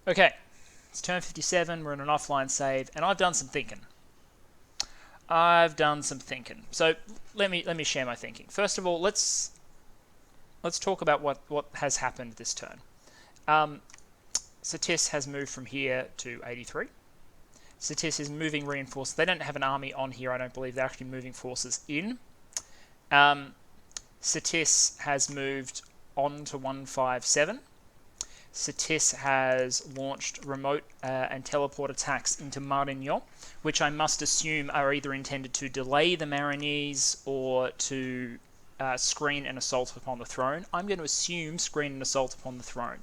Okay, it's turn 57, we're in an offline save, and I've done some thinking. So let me share my thinking. First of all, let's talk about what has happened this turn. Satis has moved from here to 83. Satis is moving reinforced. They don't have an army on here, I don't believe. They're actually moving forces in. Satis has moved on to 157. Satis has launched remote and teleport attacks into Marignan, which I must assume are either intended to delay the Marinese or to screen an assault upon the throne. I'm going to assume screen an assault upon the throne,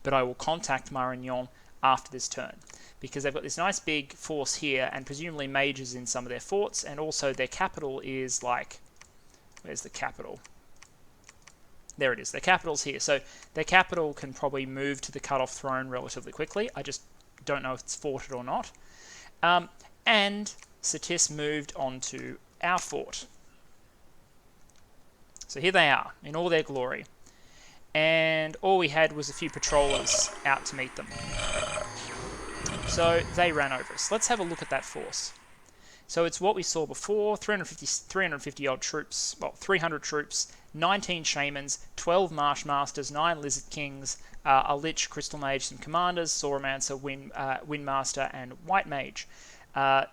but I will contact Marignan after this turn, because they've got this nice big force here, and presumably mages in some of their forts, and also their capital is like... Where's the capital? There it is. Their capital's here. So their capital can probably move to the cut-off throne relatively quickly. I just don't know if it's forted or not. And Satis moved on to our fort. So here they are, in all their glory. And all we had was a few patrollers out to meet them. So they ran over us. Let's have a look at that force. So it's what we saw before, 350 odd troops, well, 300 troops, 19 shamans, 12 marsh masters, 9 lizard kings, a lich, crystal mage, some commanders, sauromancer, windmaster, and white mage.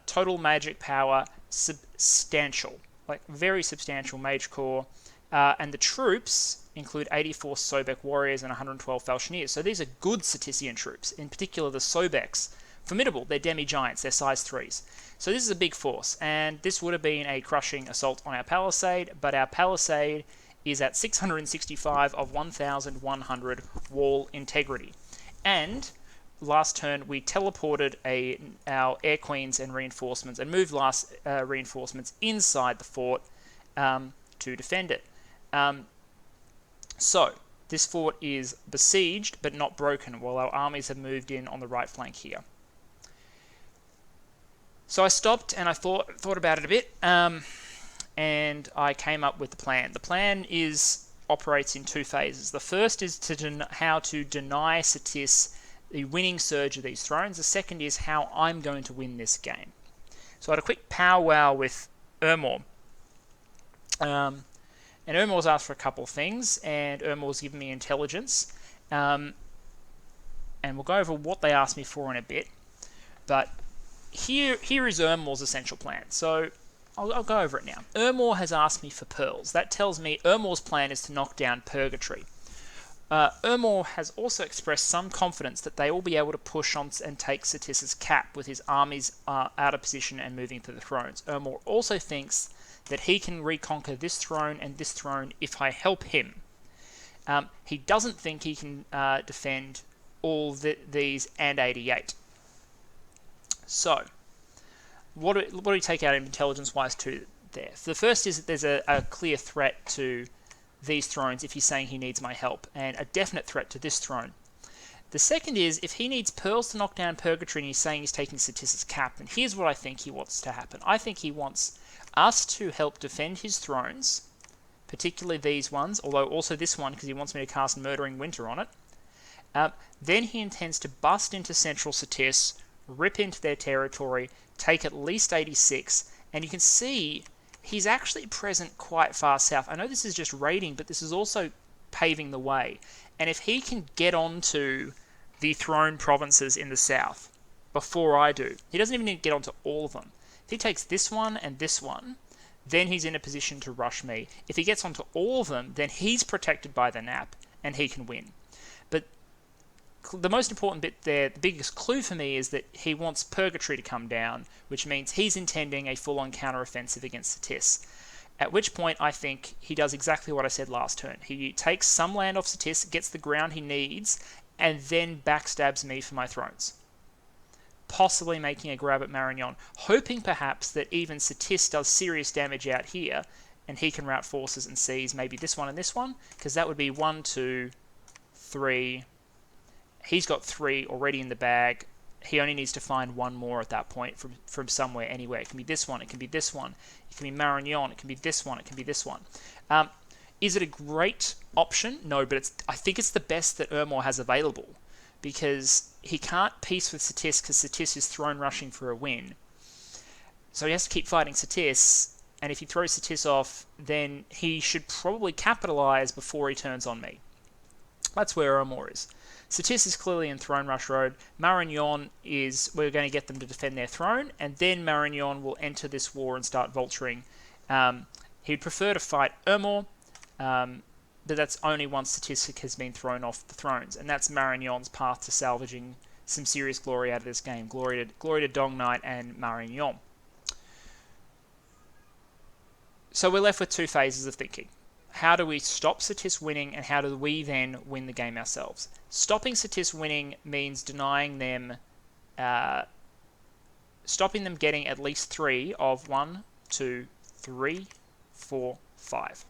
Total magic power, substantial, like very substantial mage core. And the troops include 84 Sobek warriors and 112 Falchineers. So these are good Satisian troops, in particular the Sobeks. Formidable, they're demi-giants, they're size 3s. So this is a big force, and this would have been a crushing assault on our palisade, but our palisade is at 665 of 1,100 wall integrity. And last turn we teleported our air queens and reinforcements and moved last reinforcements inside the fort to defend it. So this fort is besieged but not broken, while our armies have moved in on the right flank here. So I stopped and I thought about it a bit, and I came up with the plan. The plan operates in 2 phases. The first is how to deny Satis the winning surge of these thrones. The second is how I'm going to win this game. So I had a quick powwow with Ermor. And Ermor's asked for a couple of things, and Ermor's given me intelligence. And we'll go over what they asked me for in a bit. But here is Ermor's essential plan. So I'll go over it now. Ermor has asked me for pearls. That tells me Ermor's plan is to knock down Purgatory. Ermor has also expressed some confidence that they will be able to push on and take Satis's cap with his armies out of position and moving to the thrones. Ermor also thinks that he can reconquer this throne and this throne if I help him. He doesn't think he can defend all these and 88. So, what do we take out intelligence-wise to there? So the first is that there's a clear threat to these thrones if he's saying he needs my help, and a definite threat to this throne. The second is if he needs pearls to knock down Purgatory and he's saying he's taking Satis's cap, and here's what I think he wants to happen. I think he wants us to help defend his thrones, particularly these ones, although also this one because he wants me to cast Murdering Winter on it. Then he intends to bust into Central Satis, rip into their territory, take at least 86, and you can see he's actually present quite far south. I know this is just raiding, but this is also paving the way. And if he can get onto the throne provinces in the south before I do, he doesn't even need to get onto all of them. If he takes this one and this one, then he's in a position to rush me. If he gets onto all of them, then he's protected by the nap and he can win. But the most important bit there, the biggest clue for me, is that he wants Purgatory to come down, which means he's intending a full-on counter-offensive against Satis. At which point, I think he does exactly what I said last turn. He takes some land off Satis, gets the ground he needs, and then backstabs me for my thrones. Possibly making a grab at Marignan, hoping perhaps that even Satis does serious damage out here, and he can route forces and seize maybe this one and this one, because that would be 1, 2, 3... He's got 3 already in the bag. He only needs to find 1 more at that point from somewhere, anywhere. It can be this one, it can be this one, it can be Marignan, it can be this one, it can be this one. Is it a great option? No, but I think it's the best that Ermor has available, because he can't peace with Satis because Satis is throne rushing for a win. So he has to keep fighting Satis, and if he throws Satis off, then he should probably capitalize before he turns on me. That's where Ermor is. Satis is clearly in throne rush mode. Marignon we're going to get them to defend their throne, and then Marignon will enter this war and start vulturing. He'd prefer to fight Ermor, but that's only once Statistic has been thrown off the thrones, and that's Marignon's path to salvaging some serious glory out of this game. Glory to Dong Knight and Marignon. So we're left with two phases of thinking. How do we stop Satis winning, and how do we then win the game ourselves? Stopping Satis winning means denying them, stopping them getting at least 3 of 1, 2, 3, 4, 5.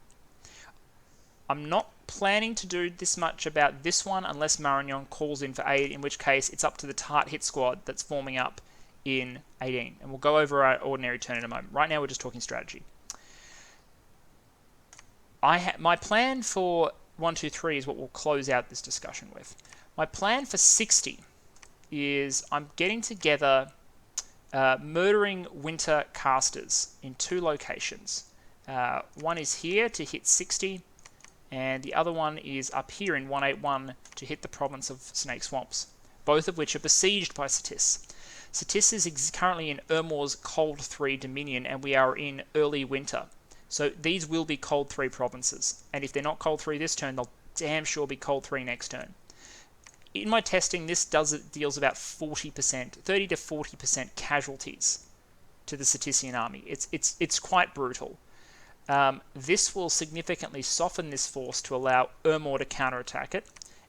I'm not planning to do this much about this one unless Marignon calls in for aid, in which case it's up to the Tart hit squad that's forming up in 18. And we'll go over our ordinary turn in a moment. Right now we're just talking strategy. My plan for 1, 2, 3 is what we'll close out this discussion with. My plan for 60 is I'm getting together murdering winter casters in 2 locations. One is here to hit 60, and the other one is up here in 181 to hit the province of Snake Swamps, both of which are besieged by Satis. Satis is currently in Ermor's Cold 3 Dominion, and we are in early winter. So these will be Cold 3 provinces, and if they're not Cold 3 this turn, they'll damn sure be Cold 3 next turn. In my testing, this deals about 40%, 30 to 40% casualties to the Satisian army. It's quite brutal. This will significantly soften this force to allow Ermor to counterattack it,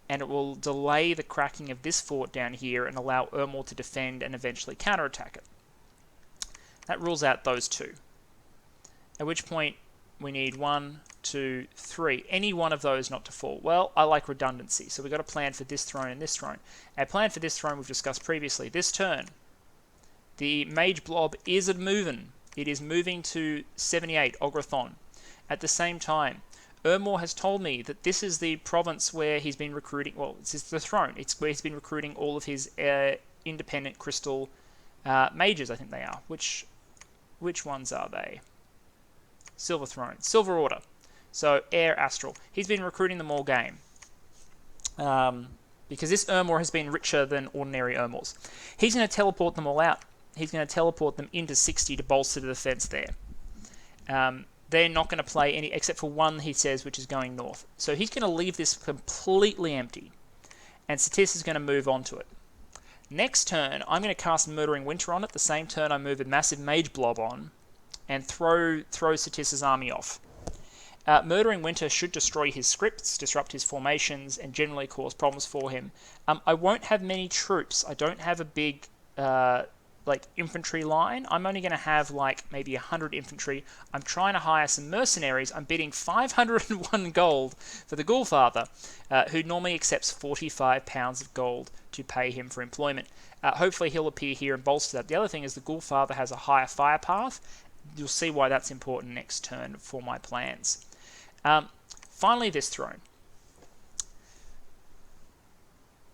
and it will delay the cracking of this fort down here and allow Ermor to defend and eventually counterattack it. That rules out those 2. At which point we need 1, 2, 3. Any one of those not to fall. Well, I like redundancy, so we've got a plan for this throne and this throne. Our plan for this throne we've discussed previously. This turn, the mage blob is moving. It is moving to 78, Ograthon. At the same time, Ermor has told me that this is the province where he's been recruiting, well, this is the throne. It's where he's been recruiting all of his independent crystal mages, I think they are. Which ones are they? Silver Throne. Silver Order. So, Air Astral. He's been recruiting them all game. Because this Ermor has been richer than ordinary Ermors. He's going to teleport them all out. He's going to teleport them into 60 to bolster the defense there. They're not going to play any, except for one, he says, which is going north. So he's going to leave this completely empty. And Satis is going to move on to it. Next turn, I'm going to cast Murdering Winter on it. The same turn I move a massive Mage Blob on and throw Satis' army off. Murdering Winter should destroy his scripts, disrupt his formations, and generally cause problems for him. I won't have many troops. I don't have a big infantry line. I'm only going to have maybe 100 infantry. I'm trying to hire some mercenaries. I'm bidding 501 gold for the Ghoulfather, who normally accepts 45 pounds of gold to pay him for employment. Hopefully he'll appear here and bolster that. The other thing is the Ghoulfather has a higher fire path. You'll see why that's important next turn for my plans. Finally, this throne.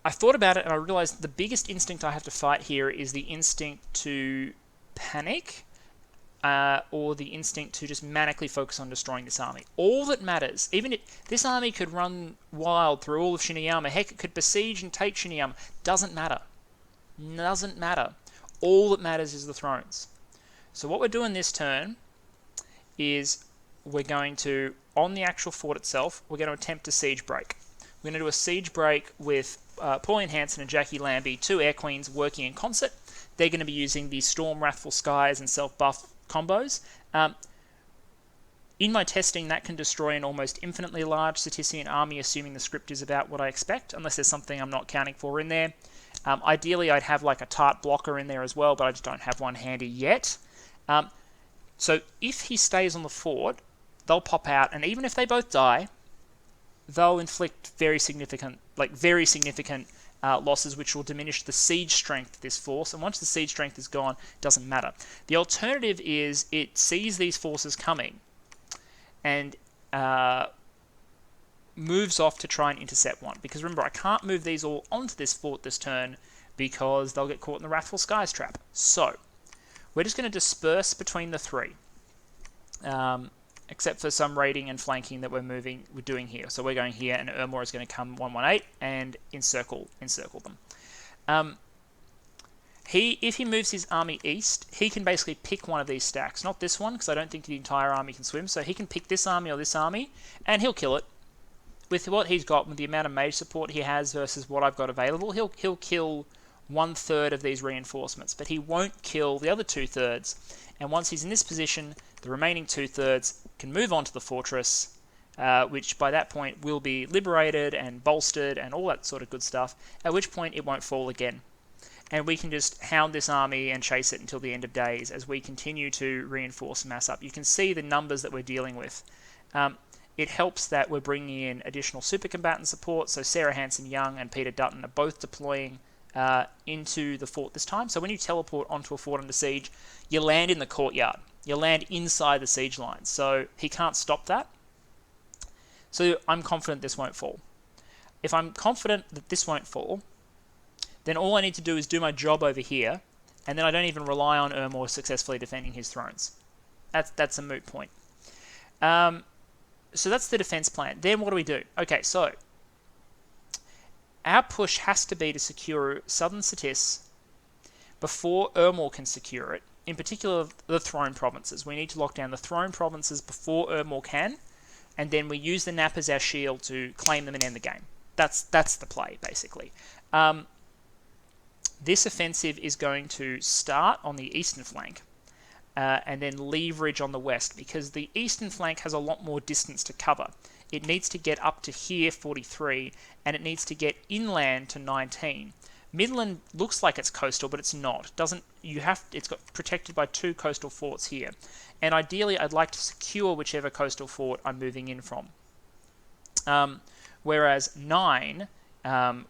I thought about it and I realized the biggest instinct I have to fight here is the instinct to panic or the instinct to just manically focus on destroying this army. All that matters, even if this army could run wild through all of Shiniyama, heck, it could besiege and take Shiniyama, doesn't matter. Doesn't matter. All that matters is the thrones. So what we're doing this turn is we're going to, on the actual fort itself, we're going to attempt a siege break. We're going to do a siege break with Pauline Hanson and Jackie Lambie, 2 Air Queens working in concert. They're going to be using the Storm, Wrathful Skies, and Self-Buff combos. In my testing, that can destroy an almost infinitely large Satisian army, assuming the script is about what I expect, unless there's something I'm not counting for in there. Ideally, I'd have a Tart blocker in there as well, but I just don't have one handy yet. So if he stays on the fort, they'll pop out, and even if they both die, they'll inflict very significant losses, which will diminish the siege strength of this force. And once the siege strength is gone, it doesn't matter. The alternative is it sees these forces coming and moves off to try and intercept one. Because remember, I can't move these all onto this fort this turn because they'll get caught in the Wrathful Skies trap. So, we're just going to disperse between the three. Except for some raiding and flanking that we're doing here. So we're going here, and Ermor is going to come 118 and encircle them. If he moves his army east, he can basically pick one of these stacks. Not this one, because I don't think the entire army can swim. So he can pick this army or this army, and he'll kill it. With what he's got, with the amount of mage support he has versus what I've got available, he'll kill 1/3 of these reinforcements, but he won't kill the other 2/3. And once he's in this position, the remaining 2/3 can move on to the fortress, which by that point will be liberated and bolstered and all that sort of good stuff, at which point it won't fall again. And we can just hound this army and chase it until the end of days as we continue to reinforce mass up. You can see the numbers that we're dealing with. It helps that we're bringing in additional super combatant support, so Sarah Hanson-Young and Peter Dutton are both deploying into the fort this time. So when you teleport onto a fort under siege, you land in the courtyard. You land inside the siege lines, so he can't stop that. So I'm confident this won't fall. If I'm confident that this won't fall, then all I need to do is do my job over here, and then I don't even rely on Ermor successfully defending his thrones. That's a moot point. So that's the defense plan. Then what do? Okay, so our push has to be to secure southern Satis before Ermor can secure it. In particular, the throne provinces. We need to lock down the throne provinces before Ermor can, and then we use the Nap as our shield to claim them and end the game. That's the play, basically. This offensive is going to start on the eastern flank and then leverage on the west, because the eastern flank has a lot more distance to cover. It needs to get up to here, 43, and it needs to get inland to 19. Midland looks like it's coastal, but it's not. It's got protected by 2 coastal forts here. And ideally, I'd like to secure whichever coastal fort I'm moving in from. Whereas 9,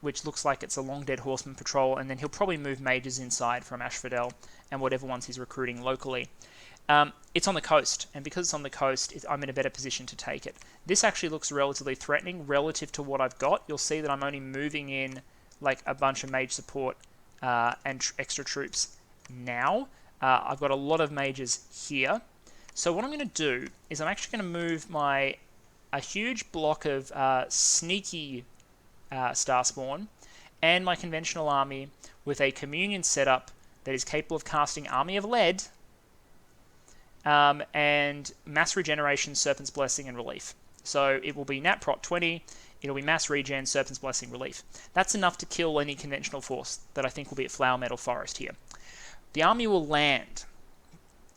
which looks like it's a long dead horseman patrol, and then he'll probably move mages inside from Asphodel and whatever ones he's recruiting locally. It's on the coast, and because it's on the coast, I'm in a better position to take it. This actually looks relatively threatening relative to what I've got. You'll see that I'm only moving in like a bunch of mage support and extra troops now. I've got a lot of mages here. So what I'm going to do is I'm actually going to move a huge block of sneaky Starspawn and my conventional army with a communion setup that is capable of casting Army of Lead and Mass Regeneration, Serpent's Blessing, and Relief. So it will be Nat Prot 20, it'll be Mass Regen, Serpent's Blessing, Relief. That's enough to kill any conventional force that I think will be at Flower Meadow Forest here. The army will land,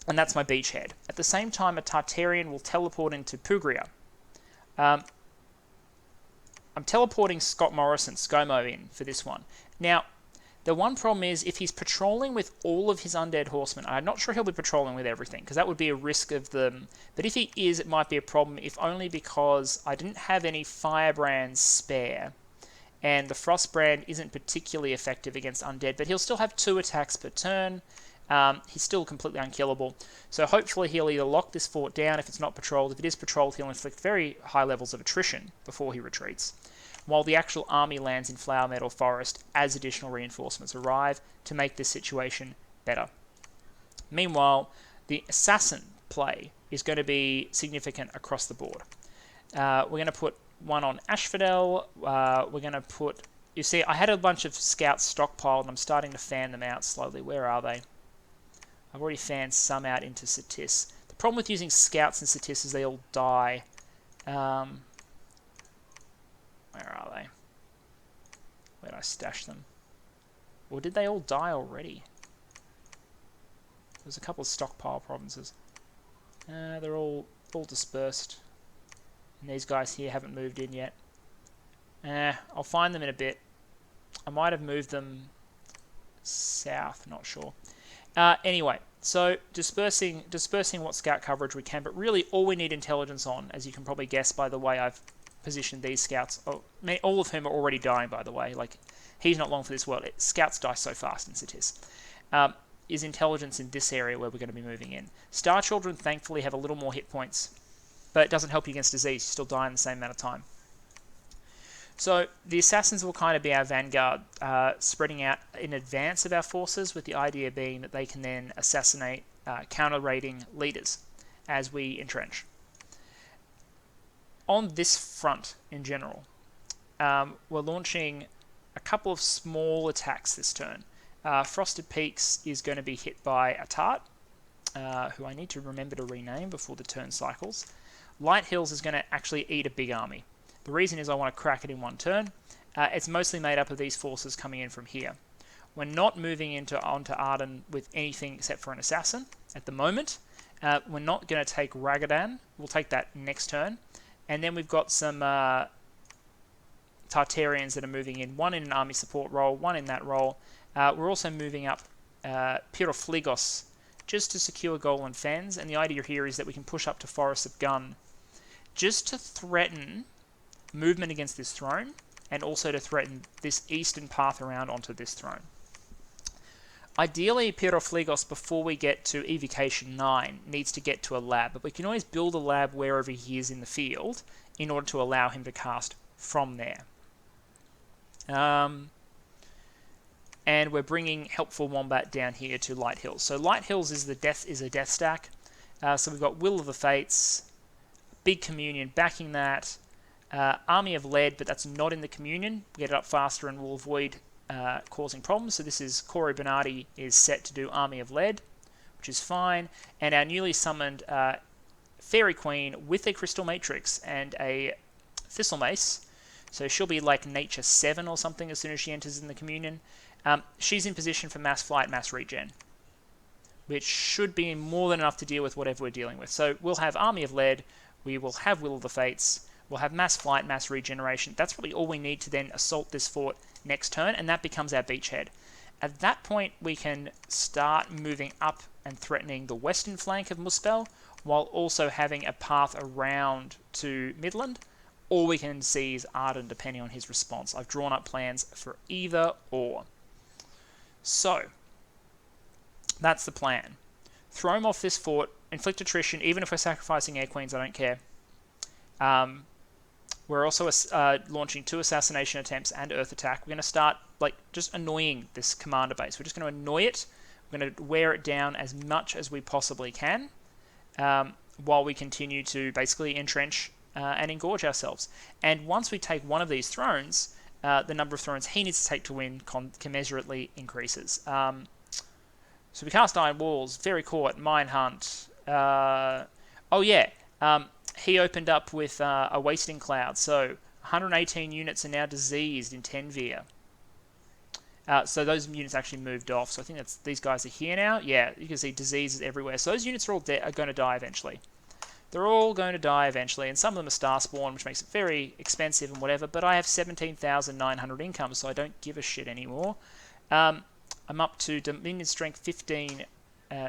and that's my beachhead. At the same time, a Tartarian will teleport into Pugria. I'm teleporting Scott Morrison, ScoMo, in for this one. Now, the one problem is if he's patrolling with all of his undead horsemen, I'm not sure he'll be patrolling with everything, because that would be a risk of them. But if he is, it might be a problem, if only because I didn't have any Firebrands spare, and the Frostbrand isn't particularly effective against undead, but he'll still have 2 attacks per turn. He's still completely unkillable. So hopefully he'll either lock this fort down if it's not patrolled. If it is patrolled, he'll inflict very high levels of attrition before he retreats, while the actual army lands in Flower Meadow Forest as additional reinforcements arrive to make this situation better. Meanwhile, the assassin play is going to be significant across the board. We're going to put one on Asphodel. We're going to put... You see, I had a bunch of scouts stockpiled, and I'm starting to fan them out slowly. Where are they? I've already fanned some out into Satis. The problem with using scouts in Satis is they all die. Where are they? Where did I stash them? Or did they all die already? There's a couple of stockpile provinces. They're all dispersed. And these guys here haven't moved in yet. I'll find them in a bit. I might have moved them south, not sure. Anyway, so dispersing what scout coverage we can, but really all we need intelligence on, as you can probably guess by the way I've positioned these scouts, all of whom are already dying, by the way, like, he's not long for this world. Scouts die so fast in Satis. Is intelligence in this area where we're going to be moving in. Star Children, thankfully, have a little more hit points, but it doesn't help you against disease. You still die in the same amount of time. So the assassins will kind of be our vanguard, spreading out in advance of our forces, with the idea being that they can then assassinate counter-raiding leaders as we entrench. On this front, in general, we're launching a couple of small attacks this turn. Frosted Peaks is going to be hit by a tart, who I need to remember to rename before the turn cycles. Light Hills is going to actually eat a big army. The reason is I want to crack it in one turn. It's mostly made up of these forces coming in from here. We're not moving onto Arden with anything except for an assassin at the moment. We're not going to take Ragadan. We'll take that next turn. And then we've got some Tartarians that are moving in, one in an army support role, one in that role. We're also moving up Pyrofligos just to secure Golan Fens, and the idea here is that we can push up to Forest of Gun just to threaten movement against this throne, and also to threaten this eastern path around onto this throne. Ideally, Pyrofligos, before we get to Evocation 9, needs to get to a lab, but we can always build a lab wherever he is in the field in order to allow him to cast from there. And we're bringing Helpful Wombat down here to Light Hills. So Light Hills is a death stack. So we've got Will of the Fates, Big Communion backing that, Army of Lead, but that's not in the Communion. We'll get it up faster and we'll avoid causing problems. So this is Corey Bernardi is set to do Army of Lead, which is fine. And our newly summoned Fairy Queen with a Crystal Matrix and a Thistle Mace. So she'll be like Nature 7 or something as soon as she enters in the Communion. She's in position for mass flight, mass regen, which should be more than enough to deal with whatever we're dealing with. So we'll have Army of Lead, we will have Will of the Fates, we'll have mass flight, mass regeneration. That's probably all we need to then assault this fort next turn, and that becomes our beachhead. At that point, we can start moving up and threatening the western flank of Muspel, while also having a path around to Midland, or we can seize Arden depending on his response. I've drawn up plans for either or. So, that's the plan. Throw him off this fort, inflict attrition, even if we're sacrificing Air Queens, I don't care. We're also launching 2 assassination attempts and Earth attack. We're going to start just annoying this commander base. We're just going to annoy it. We're going to wear it down as much as we possibly can, while we continue to basically entrench and engorge ourselves. And once we take one of these thrones, the number of thrones he needs to take to win commensurately increases. So we cast Iron Walls, Fairy Court, Mine Hunt. He opened up with a Wasting Cloud. So 118 units are now diseased in 10 Via. So those units actually moved off. So I think these guys are here now. Yeah, you can see diseases everywhere. So those units are all going to die eventually. They're all going to die eventually, and some of them are star spawn, which makes it very expensive and whatever, but I have 17,900 income, so I don't give a shit anymore. I'm up to Dominion Strength 15,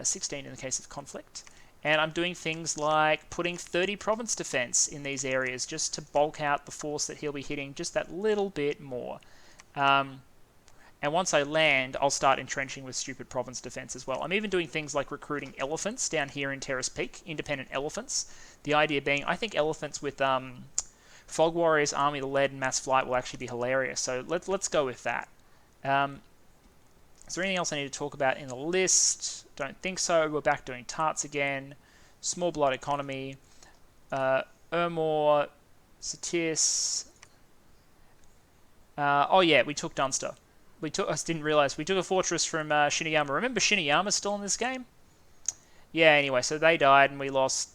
16 in the case of conflict, and I'm doing things like putting 30 Province Defense in these areas just to bulk out the force that he'll be hitting just that little bit more. And once I land, I'll start entrenching with stupid province defense as well. I'm even doing things like recruiting elephants down here in Terrace Peak, independent elephants. The idea being, I think elephants with Fog Warriors, Army of the Lead, and Mass Flight will actually be hilarious. So let's go with that. Is there anything else I need to talk about in the list? Don't think so. We're back doing tarts again. Small Blood Economy. Ermor. Satis. We took Dunster. I didn't realise. We took a fortress from Shiniyama. Remember Shiniyama's still in this game? Yeah, anyway, so they died and we lost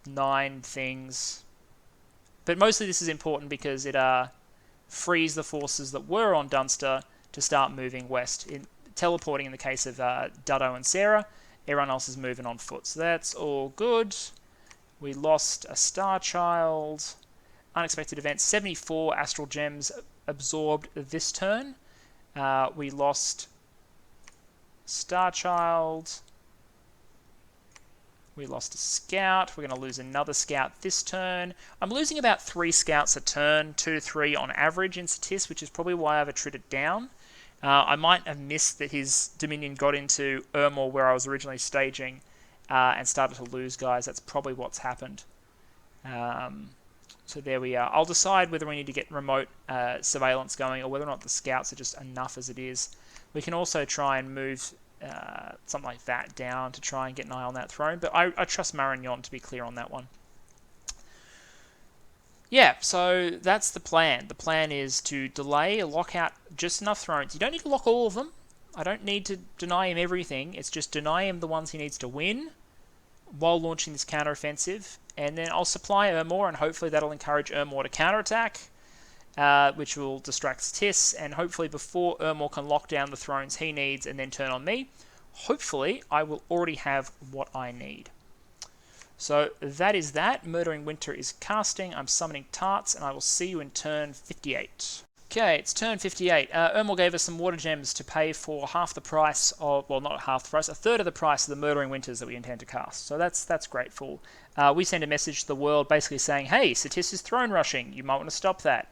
9 things. But mostly this is important because it frees the forces that were on Dunster to start moving west. Teleporting in the case of Duddo and Sarah. Everyone else is moving on foot. So that's all good. We lost a Star Child. Unexpected events. 74 Astral Gems absorbed this turn. We lost Star Child. We lost a scout. We're going to lose another scout this turn. I'm losing about 3 scouts a turn, 2 to 3 on average in Satis, which is probably why I've attrited down. I might have missed that his Dominion got into Ermor where I was originally staging and started to lose guys. That's probably what's happened. So there we are. I'll decide whether we need to get remote surveillance going or whether or not the scouts are just enough as it is. We can also try and move something like that down to try and get an eye on that throne, but I trust Marignon to be clear on that one. Yeah, so that's the plan. The plan is to delay, lock out just enough thrones. You don't need to lock all of them. I don't need to deny him everything. It's just deny him the ones he needs to win while launching this counteroffensive. And then I'll supply Ermor, and hopefully that'll encourage Ermor to counterattack, which will distract Satis. And hopefully before Ermor can lock down the thrones he needs and then turn on me, hopefully I will already have what I need. So that is that. Murdering Winter is casting. I'm summoning Tarts, and I will see you in turn 58. Okay, it's turn 58. Ermor gave us some water gems to pay for half the price of, well, not half the price, a third of the price of the Murdering Winters that we intend to cast. So that's grateful. We send a message to the world basically saying, hey, Satis is throne rushing. You might want to stop that.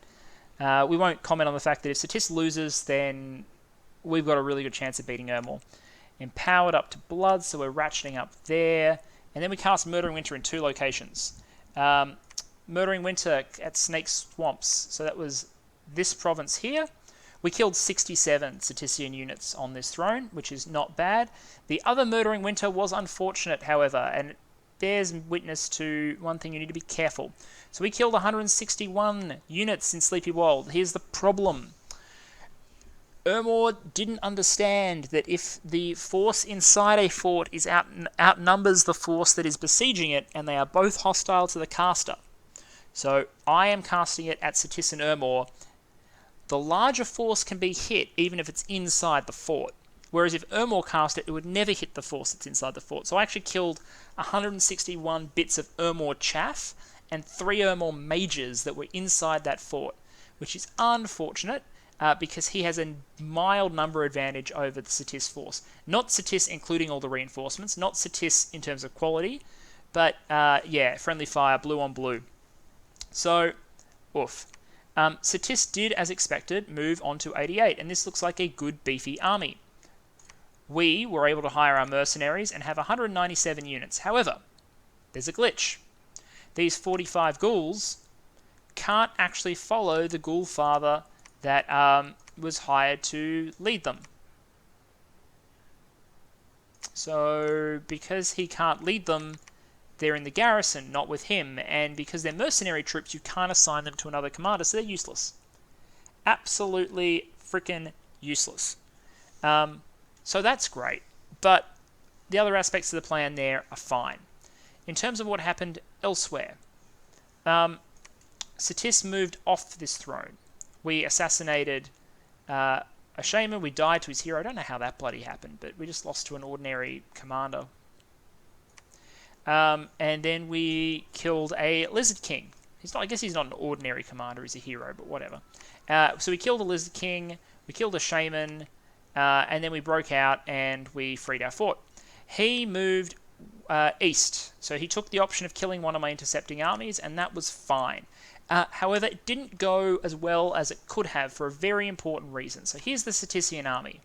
We won't comment on the fact that if Satis loses, then we've got a really good chance of beating Ermor. Empowered up to blood, so we're ratcheting up there. And then we cast Murdering Winter in 2 locations. Murdering Winter at Snake Swamps. So that was this province here. We killed 67 Satician units on this throne, which is not bad. The other Murdering Winter was unfortunate, however, and it bears witness to one thing: you need to be careful. So we killed 161 units in Sleepy Wold. Here's the problem. Ermor didn't understand that if the force inside a fort is outnumbers the force that is besieging it, and they are both hostile to the caster. So I am casting it at Satis and Ermor. The larger force can be hit even if it's inside the fort. Whereas if Ermor cast it, it would never hit the force that's inside the fort. So I actually killed 161 bits of Ermor chaff and 3 Ermor mages that were inside that fort, which is unfortunate. Because he has a mild number advantage over the Satis force. Not Satis including all the reinforcements, not Satis in terms of quality, but yeah, friendly fire, blue on blue. So, oof. Satis did, as expected, move on to 88, and this looks like a good beefy army. We were able to hire our mercenaries and have 197 units. However, there's a glitch. These 45 ghouls can't actually follow the ghoul father that was hired to lead them. So because he can't lead them, they're in the garrison, not with him, and because they're mercenary troops, you can't assign them to another commander, so they're useless. Absolutely freaking useless. So that's great, but the other aspects of the plan there are fine. In terms of what happened elsewhere, Satis moved off this throne. We assassinated a shaman. We died to his hero. I don't know how that bloody happened, but we just lost to an ordinary commander. And then we killed a Lizard King. I guess he's not an ordinary commander. He's a hero, but whatever. So we killed a Lizard King. We killed a shaman. And then we broke out and we freed our fort. He moved east. So he took the option of killing one of my intercepting armies, and that was fine. However, it didn't go as well as it could have for a very important reason. So here's the Satician army.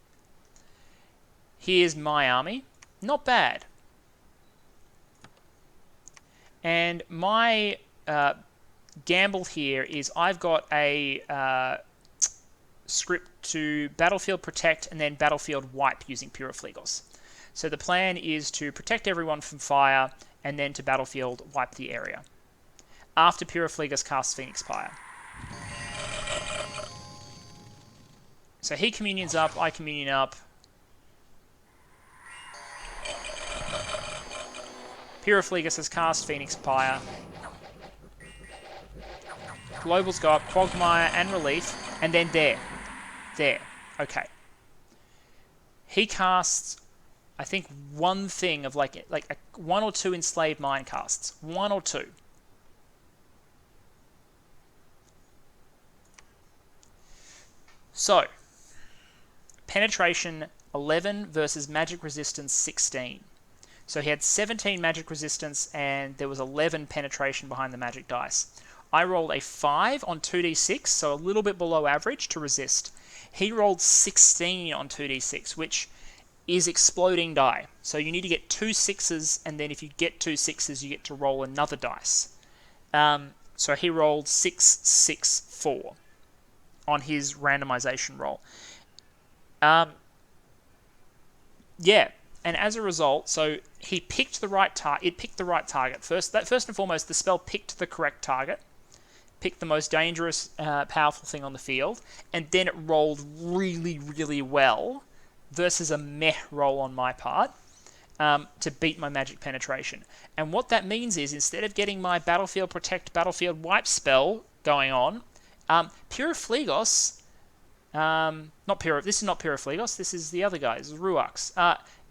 Here's my army. Not bad. And my gamble here is I've got a script to battlefield protect and then battlefield wipe using Pyroflegos. So the plan is to protect everyone from fire and then to battlefield wipe the area. After Pyroflegos casts Phoenix Pyre. So he communions up, I communion up. Pyroflegos has cast Phoenix Pyre. Global's go up, Quagmire and Relief, and then there. Okay. He casts, I think, one thing of like 1 or 2 enslaved mine casts. 1 or 2. So, penetration 11 versus magic resistance 16. So he had 17 magic resistance and there was 11 penetration behind the magic dice. I rolled a 5 on 2d6, so a little bit below average to resist. He rolled 16 on 2d6, which is exploding die. So you need to get 2 6s, and then if you get 2 6s, you get to roll another dice. So So he rolled 664 on his randomization roll. Yeah, and as a result, so he picked the right target. It picked the right target first. First and foremost, the spell picked the correct target, picked the most dangerous, powerful thing on the field, and then it rolled really, really well versus a meh roll on my part. To beat my magic penetration. And what that means is, instead of getting my battlefield protect, battlefield wipe spell going on, Pyroflegos, this is not Pyroflegos, this is the other guy, this is Ruax,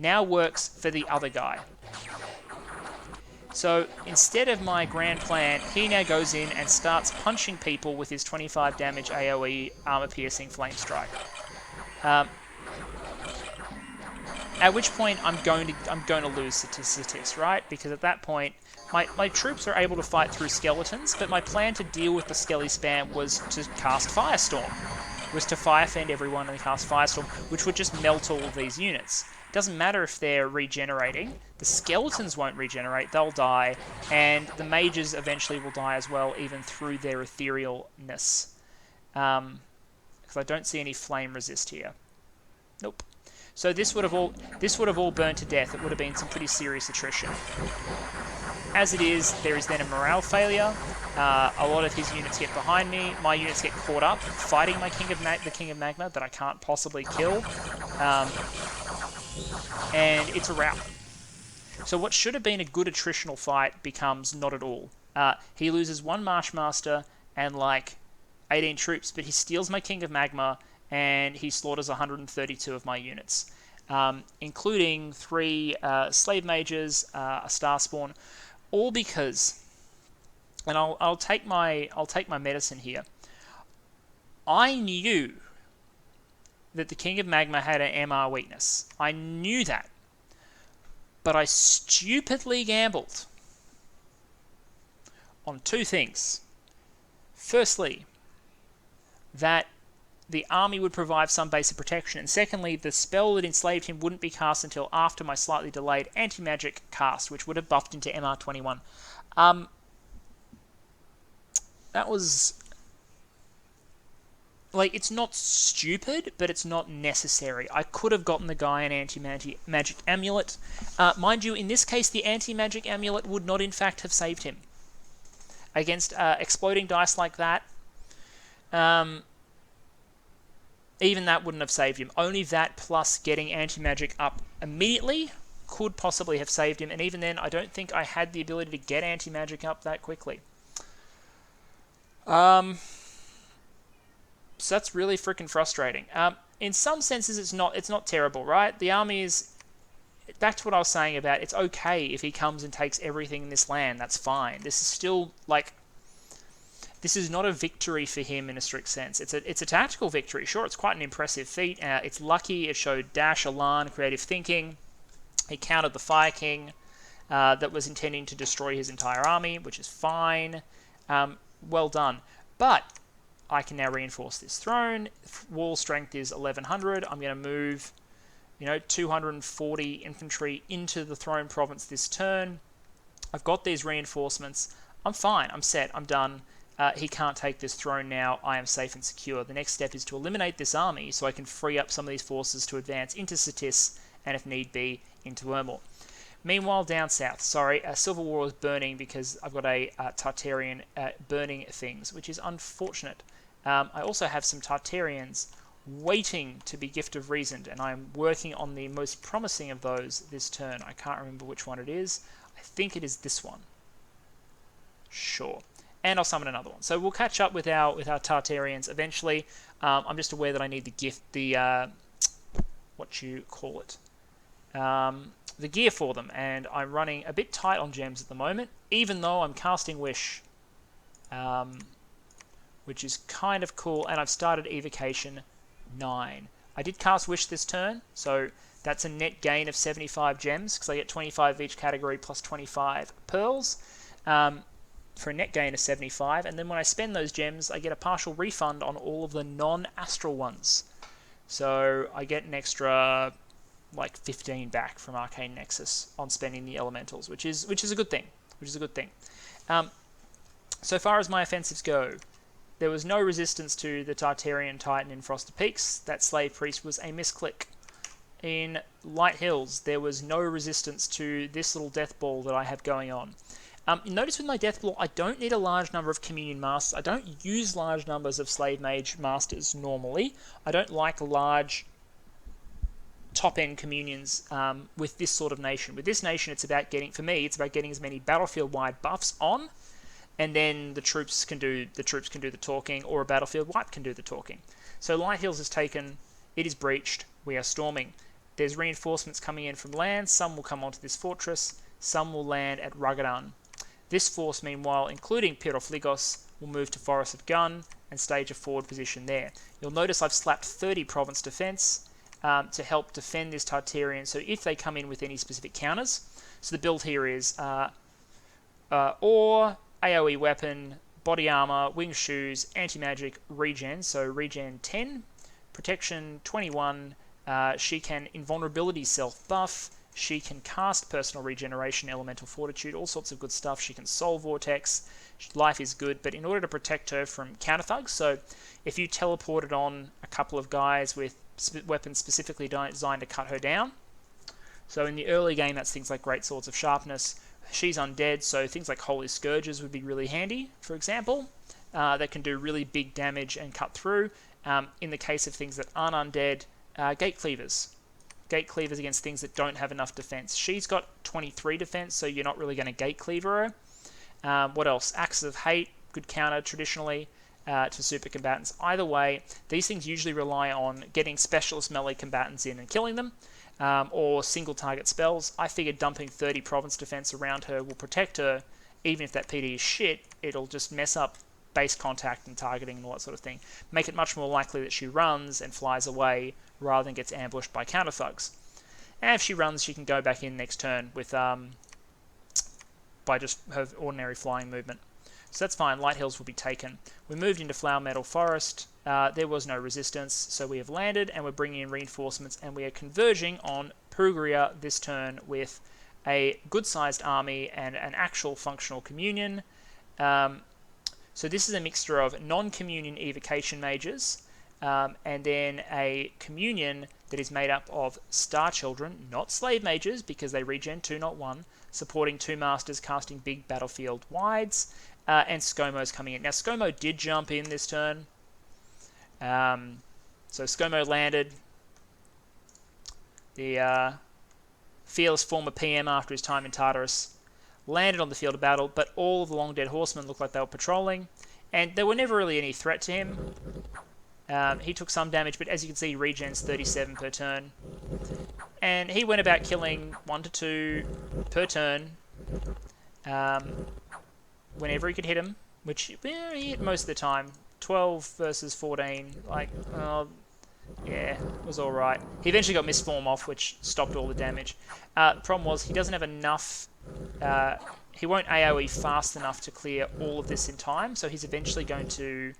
now works for the other guy. So instead of my grand plan, he now goes in and starts punching people with his 25 damage AoE armor-piercing flame strike. At which point I'm going to lose to Satis, right? Because at that point, my troops are able to fight through skeletons, but my plan to deal with the skelly spam was to cast Firestorm. Was to fire fend everyone and cast Firestorm, which would just melt all of these units. It doesn't matter if they're regenerating. The skeletons won't regenerate, they'll die, and the mages eventually will die as well, even through their etherealness. Because I don't see any flame resist here. Nope. So this would have all burned to death. It would have been some pretty serious attrition. As it is, there is then a morale failure. A lot of his units get behind me. My units get caught up fighting my the King of Magma that I can't possibly kill. And it's a rout. So what should have been a good attritional fight becomes not at all. He loses one Marshmaster and like 18 troops, but he steals my King of Magma and he slaughters 132 of my units, including 3 slave mages, a Starspawn, all because, and I'll take my medicine here. I knew that the King of Magma had an MR weakness. I knew that, but I stupidly gambled on 2 things. Firstly, that the army would provide some basic protection, and secondly, the spell that enslaved him wouldn't be cast until after my slightly delayed anti-magic cast, which would have buffed into MR21. That was... like, it's not stupid, but it's not necessary. I could have gotten the guy an anti-magic amulet. Mind you, in this case, the anti-magic amulet would not in fact have saved him. Against exploding dice like that, even that wouldn't have saved him. Only that plus getting anti-magic up immediately could possibly have saved him. And even then, I don't think I had the ability to get anti-magic up that quickly. So that's really freaking frustrating. In some senses, it's not terrible, right? The army is... back to what I was saying about, it's okay if he comes and takes everything in this land. That's fine. This is still, like... this is not a victory for him in a strict sense. It's a tactical victory. Sure, it's quite an impressive feat. It's lucky. It showed dash, elan, creative thinking. He countered the Fire King that was intending to destroy his entire army, which is fine. Well done. But I can now reinforce this throne. Wall strength is 1100. I'm going to move, 240 infantry into the throne province this turn. I've got these reinforcements. I'm fine. I'm set. I'm done. He can't take this throne now. I am safe and secure. The next step is to eliminate this army so I can free up some of these forces to advance into Satis and, if need be, into Ermor. Meanwhile, down south, Silver War is burning because I've got a Tartarian burning things, which is unfortunate. I also have some Tartarians waiting to be Gift of Reason, and I'm working on the most promising of those this turn. I can't remember which one it is. I think it is this one. Sure. And I'll summon another one. So we'll catch up with our Tartarians eventually. I'm just aware that I need the gear for them, and I'm running a bit tight on gems at the moment, even though I'm casting Wish, which is kind of cool, and I've started Evocation 9. I did cast Wish this turn, so that's a net gain of 75 gems, because I get 25 of each category plus 25 pearls. For a net gain of 75, and then when I spend those gems, I get a partial refund on all of the non-astral ones. So I get an extra, 15 back from Arcane Nexus on spending the elementals, which is a good thing. So far as my offensives go, there was no resistance to the Tartarian Titan in Frosted Peaks. That Slave Priest was a misclick. In Light Hills, there was no resistance to this little death ball that I have going on. Notice with my death ball, I don't need a large number of Communion Masters. I don't use large numbers of Slave Mage Masters normally. I don't like large top-end communions with this sort of nation. With this nation, it's about getting, for me, it's about getting as many battlefield-wide buffs on, and then the troops can do the talking, or a battlefield wipe can do the talking. So Light Hills is taken, it is breached, we are storming. There's reinforcements coming in from land, some will come onto this fortress, some will land at Ragadan. This force, meanwhile, including Pyrofligos, will move to Forest of Gun and stage a forward position there. You'll notice I've slapped 30 province defense to help defend this Tartarian, so if they come in with any specific counters. So the build here is Ore, AoE weapon, body armor, winged shoes, anti-magic, regen, so regen 10, protection 21, she can invulnerability self-buff, she can cast personal regeneration, elemental fortitude, all sorts of good stuff. She can soul vortex, life is good, but in order to protect her from counter thugs, so if you teleported on a couple of guys with weapons specifically designed to cut her down, so in the early game that's things like Great Swords of Sharpness, she's undead, so things like Holy Scourges would be really handy, for example, that can do really big damage and cut through. In the case of things that aren't undead, Gate Cleavers. Gate Cleavers against things that don't have enough defense. She's got 23 defense, so you're not really going to Gate Cleaver her. What else? Axes of Hate, good counter traditionally to super combatants. Either way, these things usually rely on getting specialist melee combatants in and killing them, or single target spells. I figured dumping 30 province defense around her will protect her. Even if that PD is shit, it'll just mess up base contact and targeting and all that sort of thing. Make it much more likely that she runs and flies away rather than gets ambushed by counter thugs. And if she runs, she can go back in next turn with by just her ordinary flying movement. So that's fine. Light Hills will be taken. We moved into Flower Metal Forest. There was no resistance, so we have landed and we're bringing in reinforcements, and we are converging on Pugria this turn with a good-sized army and an actual functional communion. So this is a mixture of non-communion evocation mages, and then a communion that is made up of Star Children, not slave mages, because they regen 2, not 1, supporting 2 masters casting big battlefield wides, and ScoMo's coming in. Now, ScoMo did jump in this turn. So ScoMo landed. The fearless former PM after his time in Tartarus landed on the field of battle, but all of the long dead horsemen looked like they were patrolling, and there were never really any threat to him. He took some damage, but as you can see, he regens 37 per turn. And he went about killing 1 to 2 per turn whenever he could hit him, which he hit most of the time. 12 versus 14, yeah, it was alright. He eventually got Misform off, which stopped all the damage. The problem was he doesn't have enough... he won't AoE fast enough to clear all of this in time, so he's eventually going to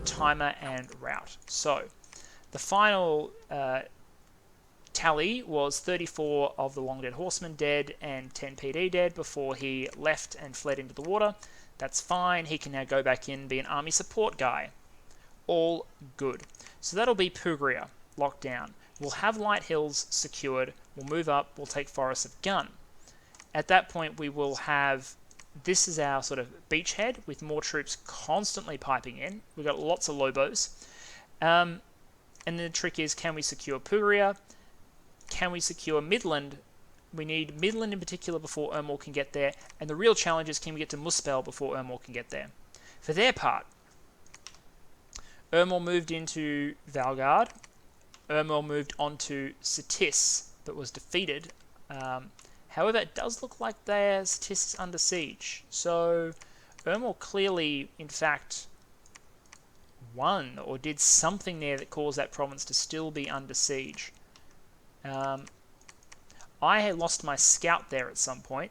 timer and rout. So, the final tally was 34 of the Long Dead Horsemen dead and 10 PD dead before he left and fled into the water. That's fine. He can now go back in and be an army support guy. All good. So that'll be Pugria locked down. We'll have Light Hills secured. We'll move up. We'll take Forest of Gun. At that point, we will have... This is our sort of beachhead with more troops constantly piping in. We've got lots of Lobos. And then the trick is, can we secure Pugria? Can we secure Midland? We need Midland in particular before Ermor can get there. And the real challenge is, can we get to Muspel before Ermor can get there? For their part, Ermor moved into Valgard. Ermor moved on to Satis, but was defeated. However, it does look like Satis is under siege. So Ermor clearly, in fact, won or did something there that caused that province to still be under siege. I had lost my scout there at some point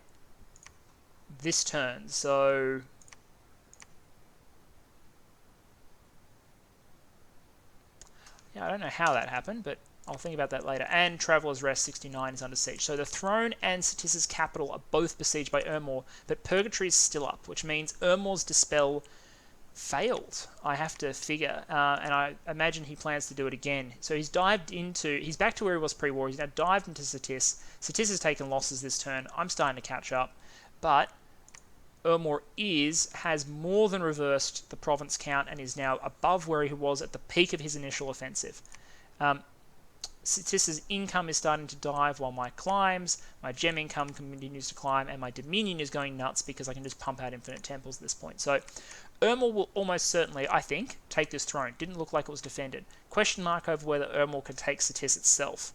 this turn, so yeah, I don't know how that happened, but I'll think about that later. And Traveller's Rest 69 is under siege. So the throne and Satis's capital are both besieged by Ermor, but Purgatory is still up, which means Ermor's Dispel failed, I have to figure, and I imagine he plans to do it again. So he's back to where he was pre-war. He's now dived into Satis. Satis has taken losses this turn. I'm starting to catch up, but Ermor has more than reversed the province count and is now above where he was at the peak of his initial offensive. Satis's income is starting to dive while my climbs, my gem income continues to climb, and my dominion is going nuts because I can just pump out infinite temples at this point. So Ermor will almost certainly, I think, take this throne. Didn't look like it was defended. Question mark over whether Ermor can take Satis itself.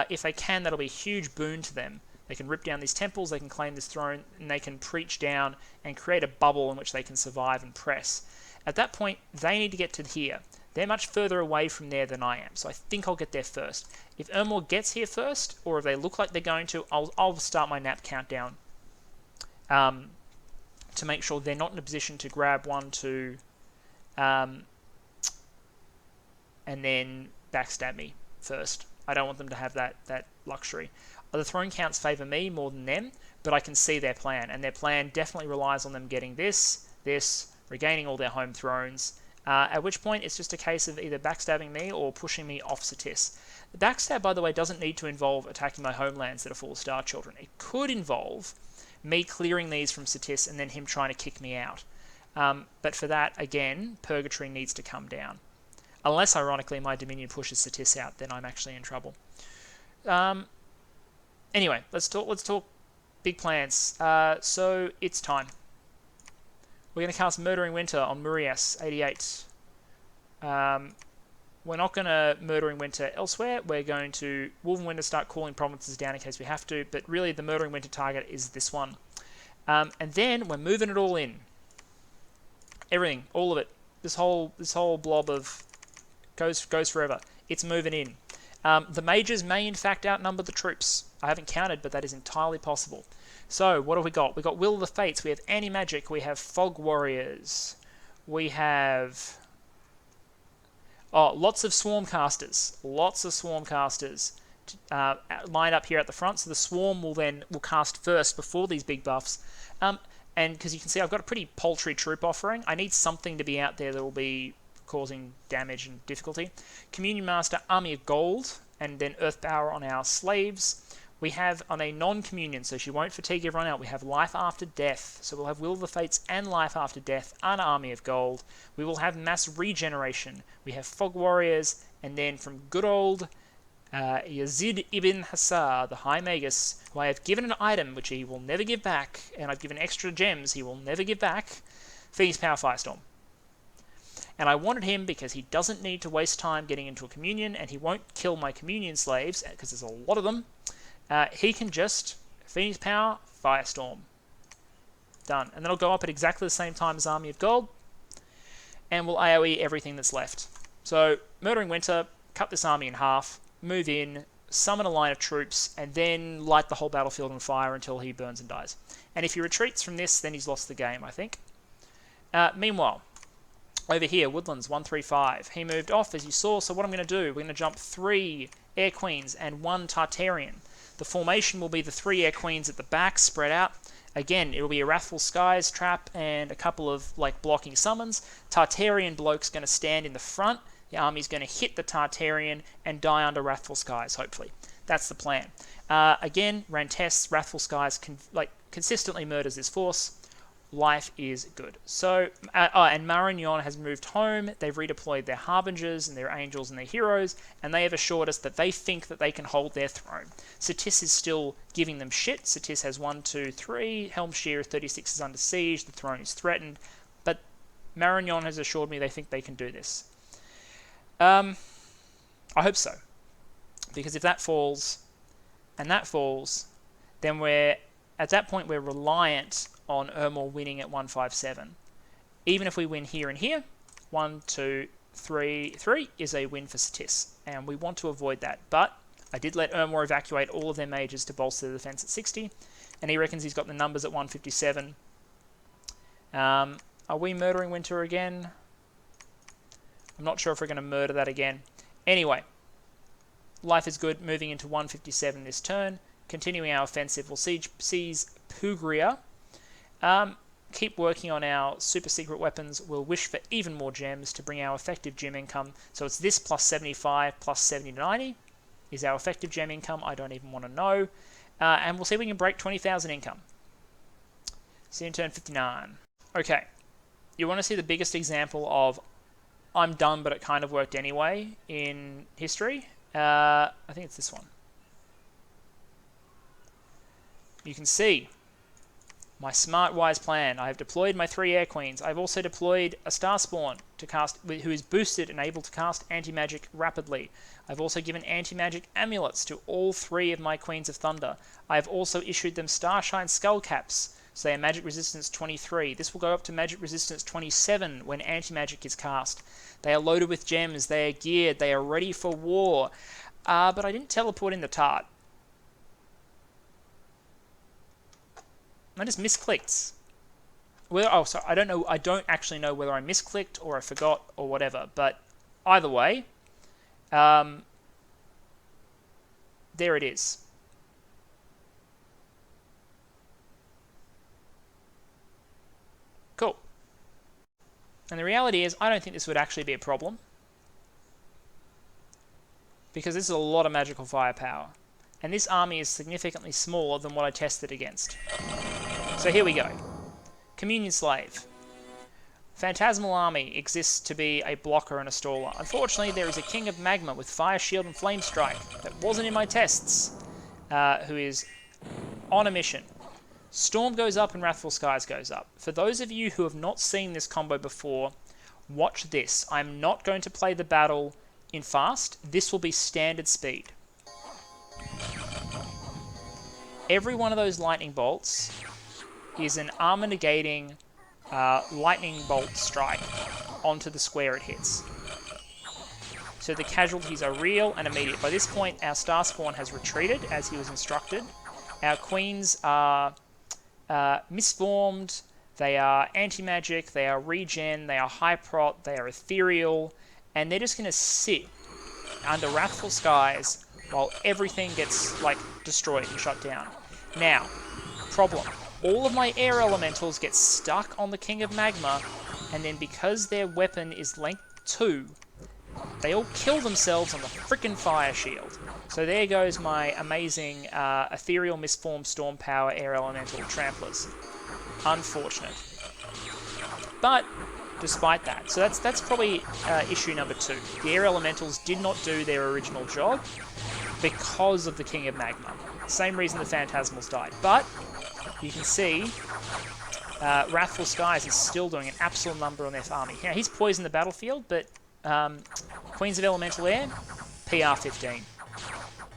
If they can, that'll be a huge boon to them. They can rip down these temples, they can claim this throne, and they can preach down and create a bubble in which they can survive and press. At that point, they need to get to here. They're much further away from there than I am, so I think I'll get there first. If Ermor gets here first, or if they look like they're going to, I'll start my nap countdown to make sure they're not in a position to grab 1, 2, and then backstab me first. I don't want them to have that luxury. The throne counts favour me more than them, but I can see their plan, and their plan definitely relies on them getting this, regaining all their home thrones, at which point it's just a case of either backstabbing me or pushing me off Satis. The backstab, by the way, doesn't need to involve attacking my homelands that are full of Star Children. It could involve me clearing these from Satis and then him trying to kick me out. But for that, again, Purgatory needs to come down. Unless, ironically, my Dominion pushes Satis out, then I'm actually in trouble. Anyway, let's talk big plans. So it's time. We're going to cast Murdering Winter on Murias 88. We're not going to Murdering Winter elsewhere. We're going to Wolven Winter start calling provinces down in case we have to, but really the Murdering Winter target is this one. And then we're moving it all in. Everything, all of it. This whole blob of goes forever. It's moving in. The mages may in fact outnumber the troops. I haven't counted, but that is entirely possible. So, what have we got? We've got Will of the Fates, we have Anti-Magic, we have Fog Warriors, we have lots of Swarm Casters. Lined up here at the front, so the Swarm will cast first before these big buffs. And because you can see I've got a pretty paltry troop offering, I need something to be out there that will be causing damage and difficulty. Communion Master, Army of Gold, and then Earth Power on our slaves. We have on a non-communion, so she won't fatigue everyone out, we have Life After Death. So we'll have Will of the Fates and Life After Death and Army of Gold. We will have Mass Regeneration. We have Fog Warriors, and then from good old Yazid ibn Hassar, the High Magus, who I have given an item which he will never give back, and I've given extra gems he will never give back, Phoenix Power Firestorm. And I wanted him because he doesn't need to waste time getting into a communion, and he won't kill my communion slaves, because there's a lot of them. He can just Phoenix Power, Firestorm. Done. And then I'll go up at exactly the same time as Army of Gold, and we'll AoE everything that's left. So, Murdering Winter, cut this army in half, move in, summon a line of troops, and then light the whole battlefield on fire until he burns and dies. And if he retreats from this, then he's lost the game, I think. Meanwhile, over here, Woodlands 135. He moved off, as you saw, so what I'm going to do, we're going to jump 3 Air Queens and 1 Tartarian. The formation will be the 3 Air Queens at the back, spread out. Again, it will be a Wrathful Skies trap and a couple of blocking summons. Tartarian bloke's going to stand in the front. The army's going to hit the Tartarian and die under Wrathful Skies, hopefully. That's the plan. Again, Rantes, Wrathful Skies consistently murders this force. Life is good. So, and Marignon has moved home. They've redeployed their Harbingers and their Angels and their Heroes, and they have assured us that they think that they can hold their throne. Satis is still giving them shit. Satis has 1, 2, 3. Helmshire 36 is under siege. The throne is threatened. But Marignon has assured me they think they can do this. I hope so. Because if that falls, and that falls, then at that point we're reliant on Ermor winning at 157. Even if we win here and here, 1, 2, 3 is a win for Satis, and we want to avoid that. But I did let Ermor evacuate all of their mages to bolster the defense at 60, and he reckons he's got the numbers at 157. Are we Murdering Winter again? I'm not sure if we're going to murder that again. Anyway, life is good, moving into 157 this turn. Continuing our offensive, we'll seize Pugria. Keep working on our super secret weapons. We'll wish for even more gems to bring our effective gem income. So it's this plus 75 plus 70 to 90 is our effective gem income. I don't even want to know. And we'll see if we can break 20,000 income. See you in turn 59. Okay. You want to see the biggest example of I'm done, but it kind of worked anyway in history? I think it's this one. You can see my smart, wise plan. I have deployed my 3 Air Queens. I've also deployed a Star Spawn to cast, who is boosted and able to cast anti-magic rapidly. I've also given anti-magic amulets to all 3 of my Queens of Thunder. I have also issued them Starshine Skull Caps, so they are magic resistance 23. This will go up to magic resistance 27 when anti-magic is cast. They are loaded with gems, they are geared, they are ready for war. But I didn't teleport in the tart. I just misclicked. Well, sorry, I don't know. I don't actually know whether I misclicked or I forgot or whatever. But either way, there it is. Cool. And the reality is, I don't think this would actually be a problem, because this is a lot of magical firepower, and this army is significantly smaller than what I tested against. So here we go. Communion Slave. Phantasmal Army exists to be a blocker and a staller. Unfortunately, there is a King of Magma with Fire Shield and Flame Strike that wasn't in my tests, who is on a mission. Storm goes up and Wrathful Skies goes up. For those of you who have not seen this combo before, watch this. I'm not going to play the battle in fast. This will be standard speed. Every one of those lightning bolts is an armor negating lightning bolt strike onto the square it hits. So the casualties are real and immediate. By this point, our Star Spawn has retreated as he was instructed. Our Queens are misformed, they are anti-magic, they are regen, they are high-prot, they are ethereal, and they're just going to sit under Wrathful Skies while everything gets like destroyed and shut down. Now, problem. All of my air elementals get stuck on the King of Magma, and then because their weapon is length 2, they all kill themselves on the frickin' Fire Shield. So there goes my amazing ethereal misformed storm power air elemental tramplers. Unfortunate. But despite that, so that's probably issue number 2. The air elementals did not do their original job because of the King of Magma. Same reason the Phantasmals died. But you can see Wrathful Skies is still doing an absolute number on their army. Now he's poisoned the battlefield, but Queens of Elemental Air, PR15.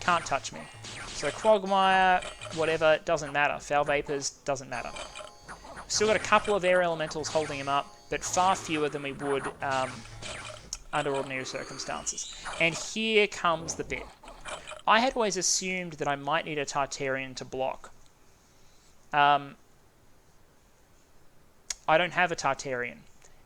Can't touch me. So Quagmire, whatever, doesn't matter. Foul Vapors, doesn't matter. Still got a couple of air elementals holding him up, but far fewer than we would under ordinary circumstances. And here comes the bit. I had always assumed that I might need a Tartarian to block. I don't have a Tartarian.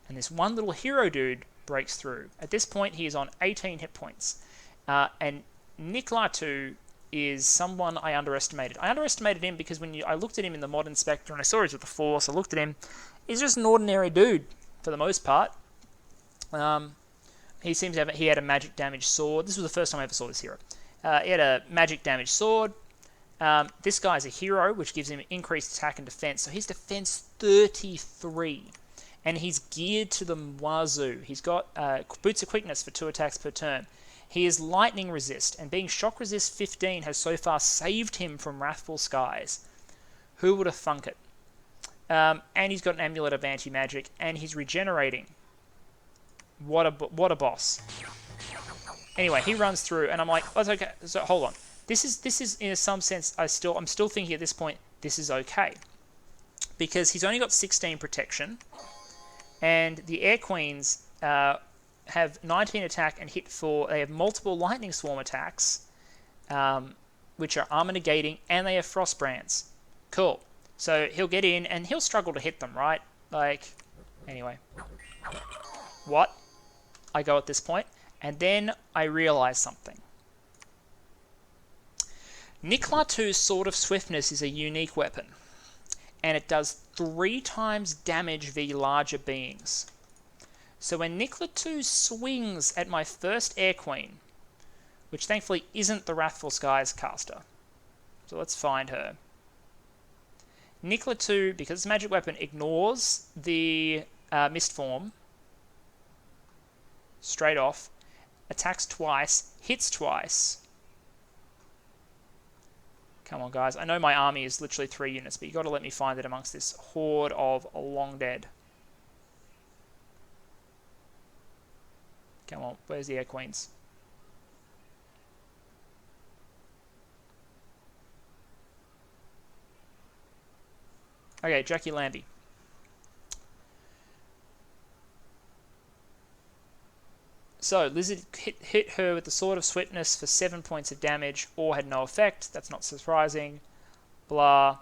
And this one little hero dude breaks through. At this point, he is on 18 hit points. And Nick Latu is someone I underestimated. I underestimated him because when I looked at him in the Mod Inspector and I saw he's with the Force, I looked at him, he's just an ordinary dude for the most part. He seems to have, he had a magic damage sword. This was the first time I ever saw this hero. He had a magic damage sword. This guy's a hero, which gives him increased attack and defense. So he's defense 33. And he's geared to the wazoo. He's got Boots of Quickness for 2 attacks per turn. He is lightning resist, and being shock resist 15 has so far saved him from Wrathful Skies. Who would have thunk it? And he's got an amulet of anti-magic, and he's regenerating. What a boss. Anyway, he runs through, and I'm like, oh, it's okay. So hold on. This is in some sense, I'm still thinking at this point, this is okay. Because he's only got 16 protection, and the Air Queens have 19 attack and hit for, they have multiple Lightning Swarm attacks, which are armor negating, and they have Frost Brands. Cool. So he'll get in, and he'll struggle to hit them, right? Like, anyway. What? I go at this point, and then I realize something. Nikla 2's Sword of Swiftness is a unique weapon, and it does 3 times damage v larger beings. So when Nikla 2 swings at my first Air Queen, which thankfully isn't the Wrathful Skies caster, so let's find her. Nikla 2, because it's a magic weapon, ignores the mist form straight off, attacks twice, hits twice. Come on, guys. I know my army is literally 3 units, but you got to let me find it amongst this horde of long dead. Come on, where's the Air Queens? Okay, Jackie Lambie. So, Lizard hit her with the Sword of Swiftness for 7 points of damage, or had no effect. That's not surprising. Blah.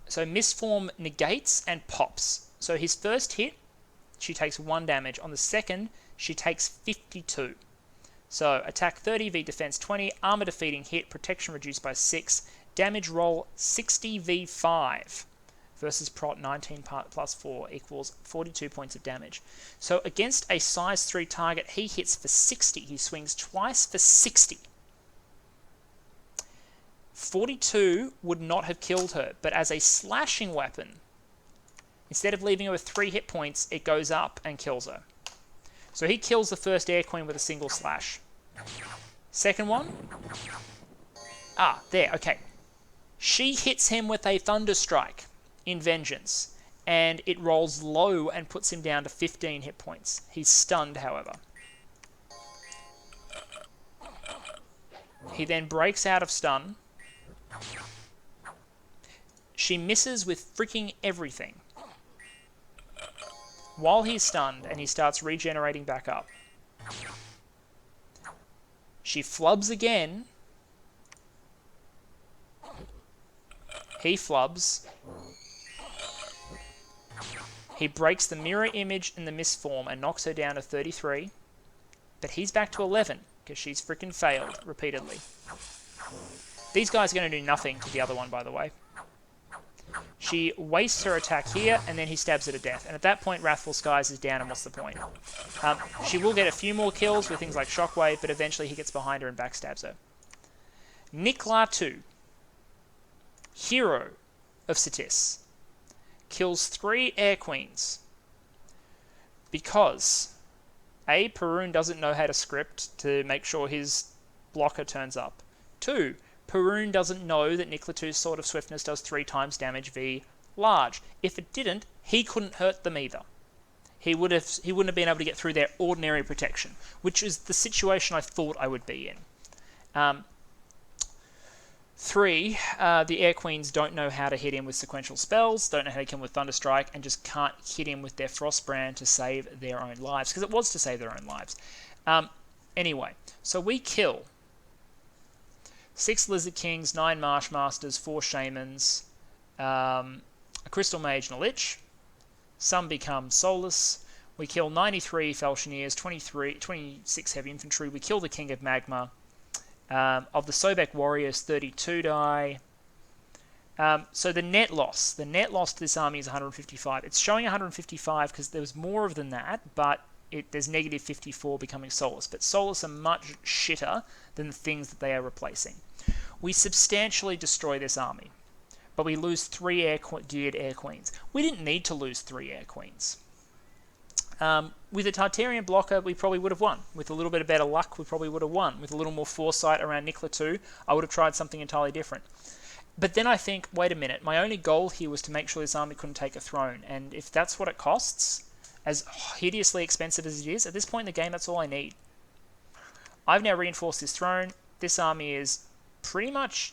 So, Mistform negates and pops. So, his first hit, she takes 1 damage. On the second, she takes 52. So, attack 30 v defense 20, armor defeating hit, protection reduced by 6, damage roll 60 v 5. Versus prot 19 plus 4 equals 42 points of damage. So against a size 3 target, he hits for 60. He swings twice for 60. 42 would not have killed her, but as a slashing weapon, instead of leaving her with 3 hit points, it goes up and kills her. So he kills the first Air Queen with a single slash. Second one. There, okay. She hits him with a Thunder Strike in Vengeance, and it rolls low and puts him down to 15 hit points. He's stunned, however. He then breaks out of stun. She misses with freaking everything while he's stunned, and he starts regenerating back up. She flubs again. He flubs. He breaks the mirror image in the Mistform and knocks her down to 33. But he's back to 11, because she's freaking failed repeatedly. These guys are going to do nothing to the other one, by the way. She wastes her attack here, and then he stabs her to death. And at that point, Wrathful Skies is down, and what's the point? She will get a few more kills with things like Shockwave, but eventually he gets behind her and backstabs her. Nikla 2, Hero of Satis, kills 3 Air Queens because A, Perun doesn't know how to script to make sure his blocker turns up. 2, Perun doesn't know that Nikla 2's Sword of Swiftness does 3 times damage v large. If it didn't, he couldn't hurt them either. He wouldn't have been able to get through their ordinary protection, which is the situation I thought I would be in. 3, the Air Queens don't know how to hit him with sequential spells, don't know how to kill him with Thunderstrike, and just can't hit him with their Frostbrand to save their own lives, because it was to save their own lives. Anyway, so we kill 6 Lizard Kings, 9 Marsh Masters, 4 Shamans, a Crystal Mage and a Lich. Some become soulless. We kill 93 Falchineers, 26 Heavy Infantry. We kill the King of Magma. Of the Sobek Warriors, 32 die. So the net loss to this army is 155. It's showing 155 because there was more of than that, but there's negative 54 becoming soulless. But soulless are much shitter than the things that they are replacing. We substantially destroy this army, but we lose 3 geared Air Queens. We didn't need to lose 3 Air Queens. With a Tartarian blocker, we probably would have won. With a little bit of better luck, we probably would have won. With a little more foresight around Nikla 2, I would have tried something entirely different. But then I think, wait a minute, my only goal here was to make sure this army couldn't take a throne, and if that's what it costs, as hideously expensive as it is, at this point in the game, that's all I need. I've now reinforced this throne. This army is pretty much,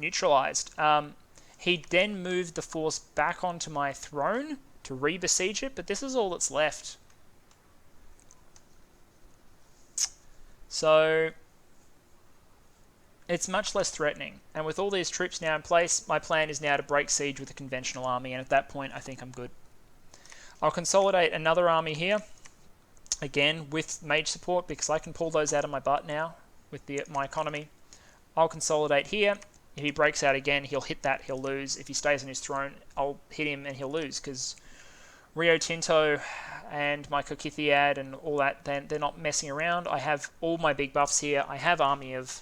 neutralized. He then moved the force back onto my throne to re-besiege it, but this is all that's left. So it's much less threatening. And with all these troops now in place, my plan is now to break siege with a conventional army, and at that point I think I'm good. I'll consolidate another army here again with mage support, because I can pull those out of my butt now with my economy. I'll consolidate here. If he breaks out again, he'll hit that, he'll lose. If he stays on his throne, I'll hit him and he'll lose, because Rio Tinto and my Kokithiad and all that, they're not messing around. I have all my big buffs here. I have Army of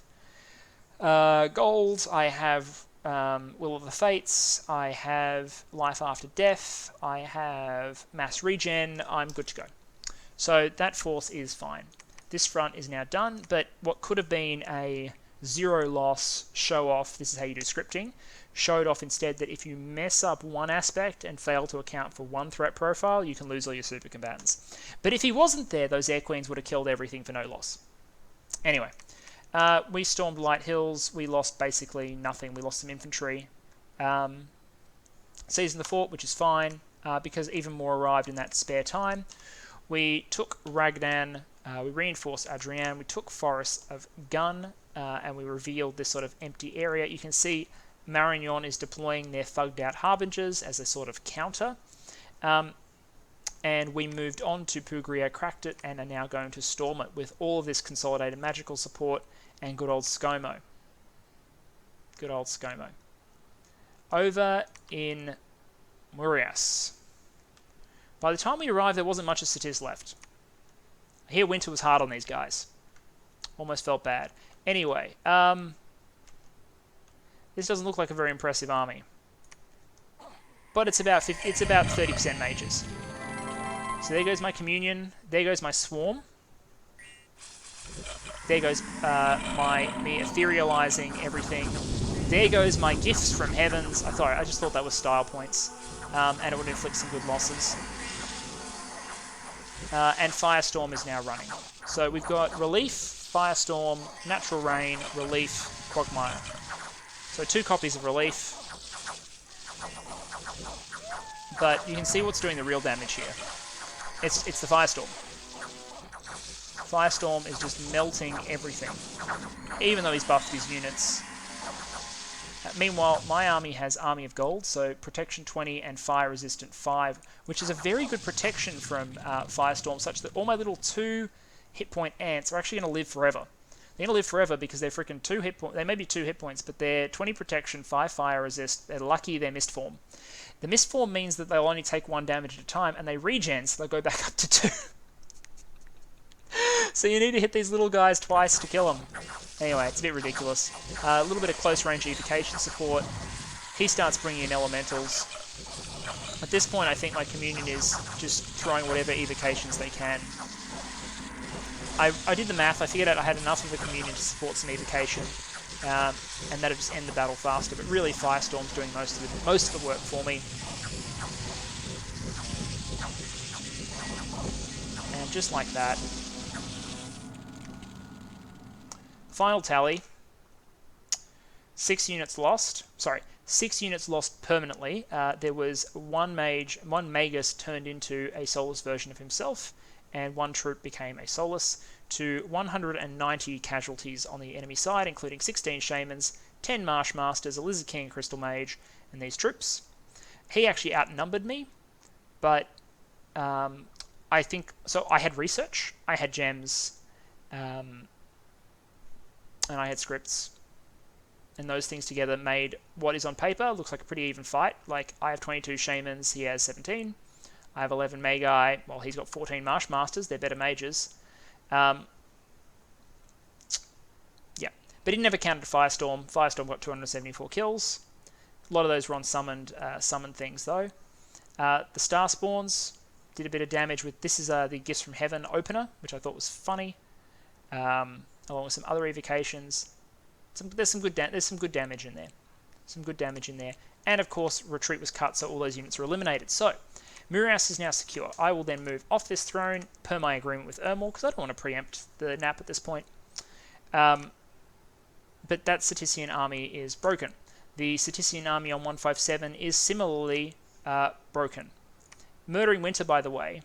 Gold. I have Will of the Fates. I have Life After Death. I have Mass Regen. I'm good to go. So that force is fine. This front is now done, but what could have been a 0 loss show off, this is how you do scripting, showed off instead that if you mess up one aspect and fail to account for one threat profile, you can lose all your super combatants. But if he wasn't there, those Air Queens would have killed everything for no loss. Anyway, we stormed Light Hills. We lost basically nothing. We lost some infantry. Seized the fort, which is fine, because even more arrived in that spare time. We took Ragnan, we reinforced Adrian, we took Forest of Gun, and we revealed this sort of empty area. You can see Marignon is deploying their thugged out Harbingers as a sort of counter. And we moved on to Pugria, cracked it, and are now going to storm it with all of this consolidated magical support and good old ScoMo. Good old ScoMo. Over in Murias. By the time we arrived, there wasn't much of Satis left. I hear winter was hard on these guys. Almost felt bad. Anyway, this doesn't look like a very impressive army, but it's about 30% mages. So there goes my communion. There goes my swarm. There goes me etherealizing everything. There goes my gifts from heavens. I just thought that was style points, and it would inflict some good losses. And Firestorm is now running. So we've got Relief, Firestorm, Natural Rain, Relief, Quagmire. So 2 copies of Relief. But you can see what's doing the real damage here. It's the Firestorm. Firestorm is just melting everything, even though he's buffed his units. Meanwhile, my army has Army of Gold, so Protection 20 and Fire Resistant 5, which is a very good protection from Firestorm, such that all my little 2 hit point ants are actually going to live forever. They're going to live forever because they're freaking 2 hit points. They may be 2 hit points, but they're 20 protection, 5 fire resist. They're lucky they're mist form. The mist form means that they'll only take 1 damage at a time, and they regen, so they'll go back up to 2. So you need to hit these little guys twice to kill them. Anyway, it's a bit ridiculous. A little bit of close range evocation support. He starts bringing in elementals. At this point, I think my communion is just throwing whatever evocations they can. I did the math. I figured out I had enough of a communion to support some evocation, and that'll just end the battle faster. But really, Firestorm's doing most of the work for me. And just like that. Final tally, 6 units lost. Sorry, 6 units lost permanently. There was one Magus turned into a Solus version of himself, and 1 troop became a Solus, to 190 casualties on the enemy side, including 16 Shamans, 10 Marsh Masters, a Lizard King, Crystal Mage, and these troops. He actually outnumbered me, but I think... So I had research, I had gems, and I had scripts, and those things together made what is on paper looks like a pretty even fight. Like, I have 22 Shamans, he has 17. I have 11 Magi, well, he's got 14 Marsh Masters, they're better mages. Yeah, but he never counted Firestorm. Firestorm got 274 kills. A lot of those were on summoned things, though. The Star Spawns did a bit of damage with... This is the Gifts from Heaven opener, which I thought was funny. Along with some other evocations. There's some good damage in there. And of course, retreat was cut, so all those units are eliminated. So, Murias is now secure. I will then move off this throne, per my agreement with Ermor, because I don't want to preempt the nap at this point. But that Satician army is broken. The Satician army on 157 is similarly broken. Murdering Winter, by the way,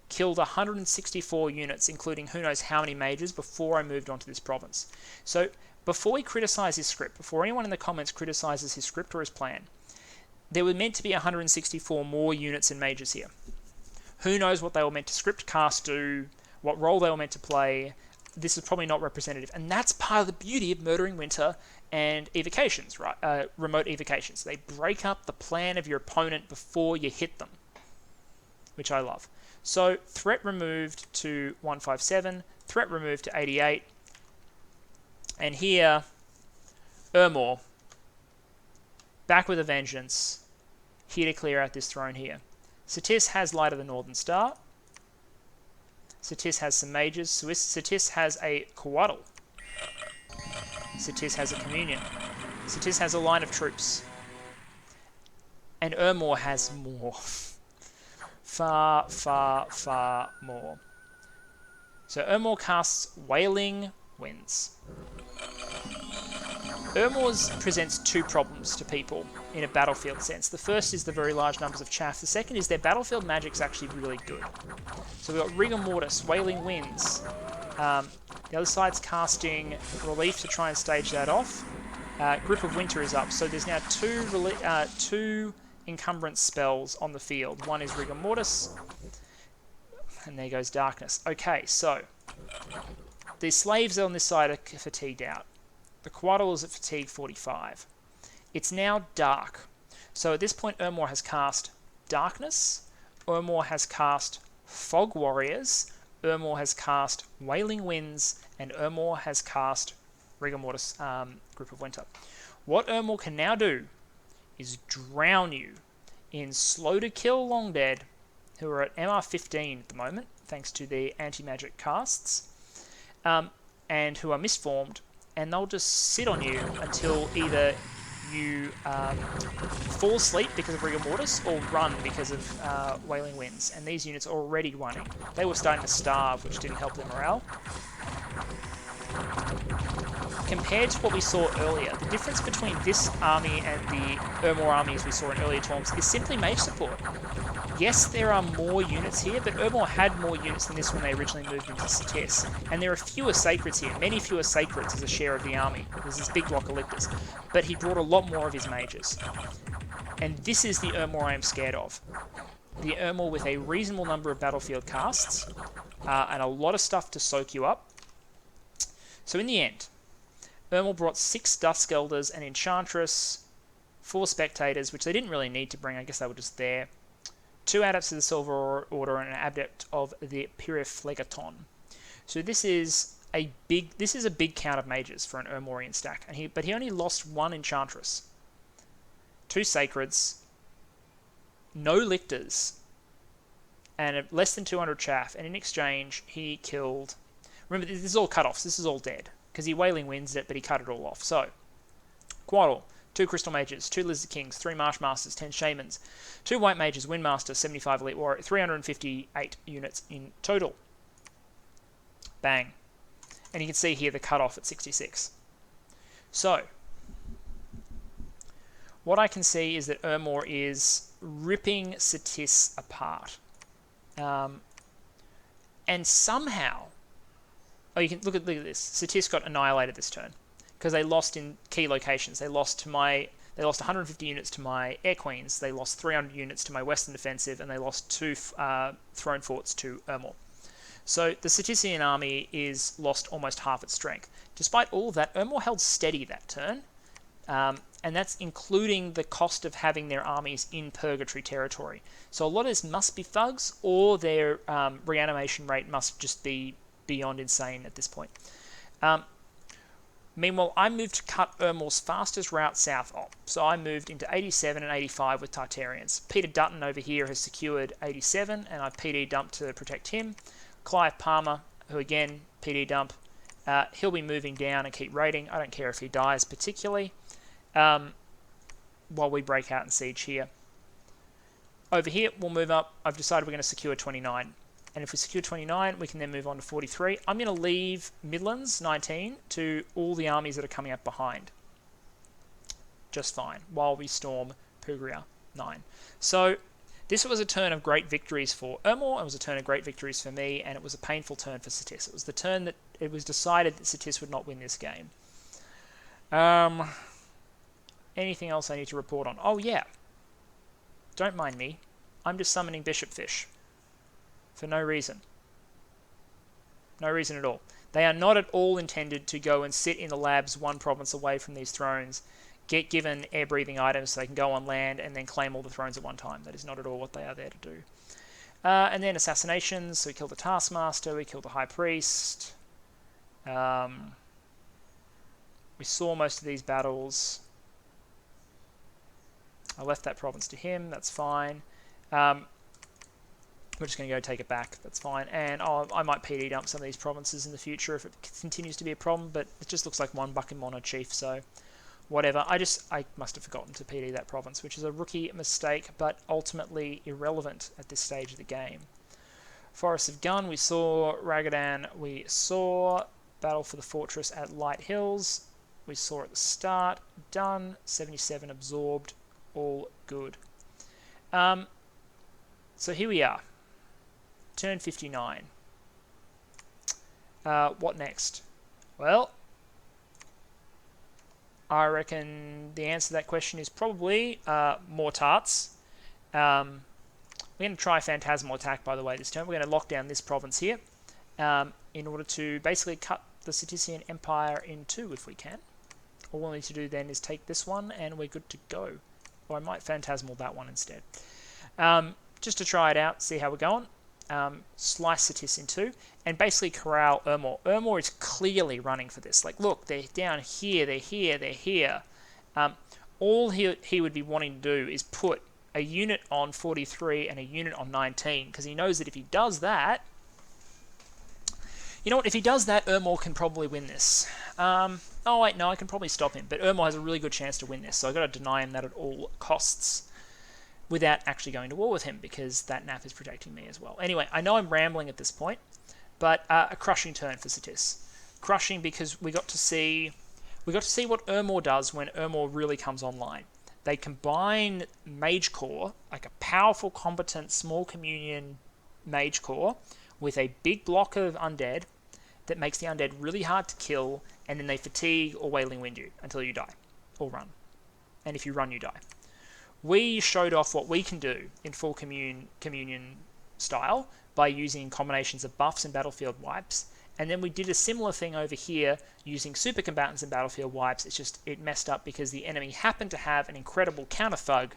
killed 164 units, including who knows how many mages, before I moved on to this province. So, before we criticise his script, before anyone in the comments criticises his script or his plan, there were meant to be 164 more units and mages here. Who knows what they were meant to script cast do, what role they were meant to play. This is probably not representative. And that's part of the beauty of Murdering Winter and evocations, right? Remote evocations. They break up the plan of your opponent before you hit them, which I love. So threat removed to 157, threat removed to 88. And here, Ermor, back with a vengeance, here to clear out this throne here. Satis has Light of the Northern Star. Satis has some mages. Satis has a Coatl. Satis has a Communion. Satis has a line of troops. And Ermor has more. Far, far, far more. So Ermor casts Wailing Winds. Ermor's presents two problems to people in a battlefield sense. The first is the very large numbers of chaff. The second is their battlefield magic's actually really good. So we've got Rigor Mortis, Wailing Winds. The other side's casting Relief to try and stage that off. Grip of Winter is up, so there's now two encumbrance spells on the field. One is Rigor Mortis, and there goes Darkness. Okay, so the slaves on this side are fatigued out. The Coatl is at fatigue 45. It's now dark. So at this point, Ermor has cast Darkness. Ermor has cast Fog Warriors. Ermor has cast Wailing Winds. And Ermor has cast Rigor Mortis, Grip of Winter. What Ermor can now do is drown you in Slow to Kill Long Dead, who are at MR15 at the moment, thanks to the anti-magic casts, and who are misformed. And they'll just sit on you until either you fall asleep because of Rigor Mortis or run because of Wailing Winds. And these units are already running. They were starting to starve, which didn't help their morale. Compared to what we saw earlier, the difference between this army and the Ermor armies we saw in earlier tomes is simply mage support. Yes, there are more units here, but Ermor had more units than this when they originally moved into Satis. And there are fewer sacreds here, many fewer sacreds as a share of the army. There's this big block of lictors. But he brought a lot more of his mages. And this is the Ermor I am scared of. The Ermor with a reasonable number of battlefield casts, and a lot of stuff to soak you up. So in the end, Ermor brought 6 Dusk Elders, an Enchantress, 4 Spectators, which they didn't really need to bring, I guess they were just there. 2 Adepts of the Silver Order and an Adept of the Pyriflegaton. So this is a big count of mages for an Ermorian stack, but he only lost 1 Enchantress, 2 Sacreds, no Lictors, and less than 200 chaff. And in exchange, he killed. Remember, this is all cut-offs. This is all dead because he Wailing Winds it, but he cut it all off. So, Coatl. 2 Crystal Mages, 2 Lizard Kings, 3 Marsh Masters, 10 Shamans, 2 White Mages, Windmaster, 75 Elite Warrior, 358 units in total. Bang. And you can see here the cutoff at 66. So, what I can see is that Ermor is ripping Satis apart. And somehow, you can look at this. Satis got annihilated this turn because they lost in key locations. They lost 150 units to my Air Queens. They lost 300 units to my Western Defensive, and they lost 2 Throne Forts to Ermor. So the Satisian army is lost almost half its strength. Despite all of that, Ermor held steady that turn, and that's including the cost of having their armies in Purgatory territory. So a lot of this must be thugs, or their reanimation rate must just be beyond insane at this point. Meanwhile, I moved to cut Ermor's fastest route south off. So I moved into 87 and 85 with Tartarians. Peter Dutton over here has secured 87, and I PD dumped to protect him. Clive Palmer, who again, PD dump, he'll be moving down and keep raiding. I don't care if he dies particularly. While we break out and siege here. Over here, we'll move up. I've decided we're going to secure 29. And if we secure 29, we can then move on to 43. I'm going to leave Midlands, 19, to all the armies that are coming up behind. Just fine, while we storm Pugria, 9. So, this was a turn of great victories for Ermor, it was a turn of great victories for me, and it was a painful turn for Satis. It was the turn that it was decided that Satis would not win this game. Anything else I need to report on? Oh, yeah. Don't mind me. I'm just summoning Bishop Fish. For no reason. No reason at all. They are not at all intended to go and sit in the labs one province away from these thrones, get given air-breathing items so they can go on land and then claim all the thrones at one time. That is not at all what they are there to do. And then assassinations. So we killed the Taskmaster, we killed the High Priest. We saw most of these battles. I left that province to him. That's fine. We're just going to go take it back. That's fine. And I might PD dump some of these provinces in the future if it continues to be a problem, but it just looks like one Bucking Mono chief, so whatever. I must have forgotten to PD that province, which is a rookie mistake, but ultimately irrelevant at this stage of the game. Forest of Gun, we saw. Ragadan, we saw. Battle for the Fortress at Light Hills, we saw at the start. Done. 77 absorbed. All good. So here we are. Turn 59. What next? Well, I reckon the answer to that question is probably more tarts. We're going to try Phantasmal Attack, by the way, this turn. We're going to lock down this province here in order to basically cut the Cetician Empire in two if we can. All we'll need to do then is take this one and we're good to go. Or I might Phantasmal that one instead. Just to try it out, see how we're going. Slice Cetis in two, and basically corral Ermor. Ermor is clearly running for this. Like, look, they're down here, they're here, they're here. All he would be wanting to do is put a unit on 43 and a unit on 19, because he knows that if he does that, you know what, if he does that, Ermor can probably win this. Oh wait, no, I can probably stop him, but Ermor has a really good chance to win this, so I've got to deny him that at all costs, without actually going to war with him, because that nap is protecting me as well. Anyway, I know I'm rambling at this point, but a crushing turn for Cetis. Crushing because we got to see what Ermor does when Ermor really comes online. They combine Mage Core, like a powerful, competent, small communion Mage Core, with a big block of undead that makes the undead really hard to kill, and then they fatigue or Wailing Wind you until you die, or run. And if you run, you die. We showed off what we can do in full communion style by using combinations of buffs and battlefield wipes, and then we did a similar thing over here using super combatants and battlefield wipes. It's just, it messed up because the enemy happened to have an incredible counter thug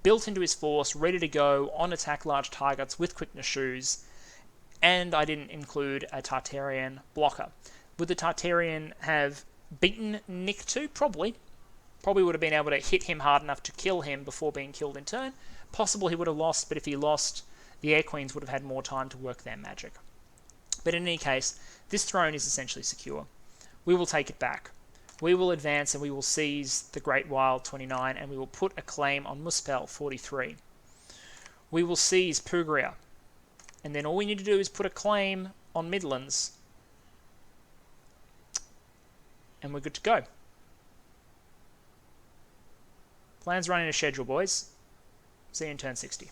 built into his force, ready to go on attack large targets with quickness shoes, and I didn't include a Tartarian blocker. Would the Tartarian have beaten Nick 2? Probably. Probably would have been able to hit him hard enough to kill him before being killed in turn. Possible he would have lost, but if he lost, the Air Queens would have had more time to work their magic. But in any case, this throne is essentially secure. We will take it back. We will advance and we will seize the Great Wild 29, and we will put a claim on Muspel 43. We will seize Pugria, and then all we need to do is put a claim on Midlands, and we're good to go. Plan's running a schedule, boys. See you in turn 60.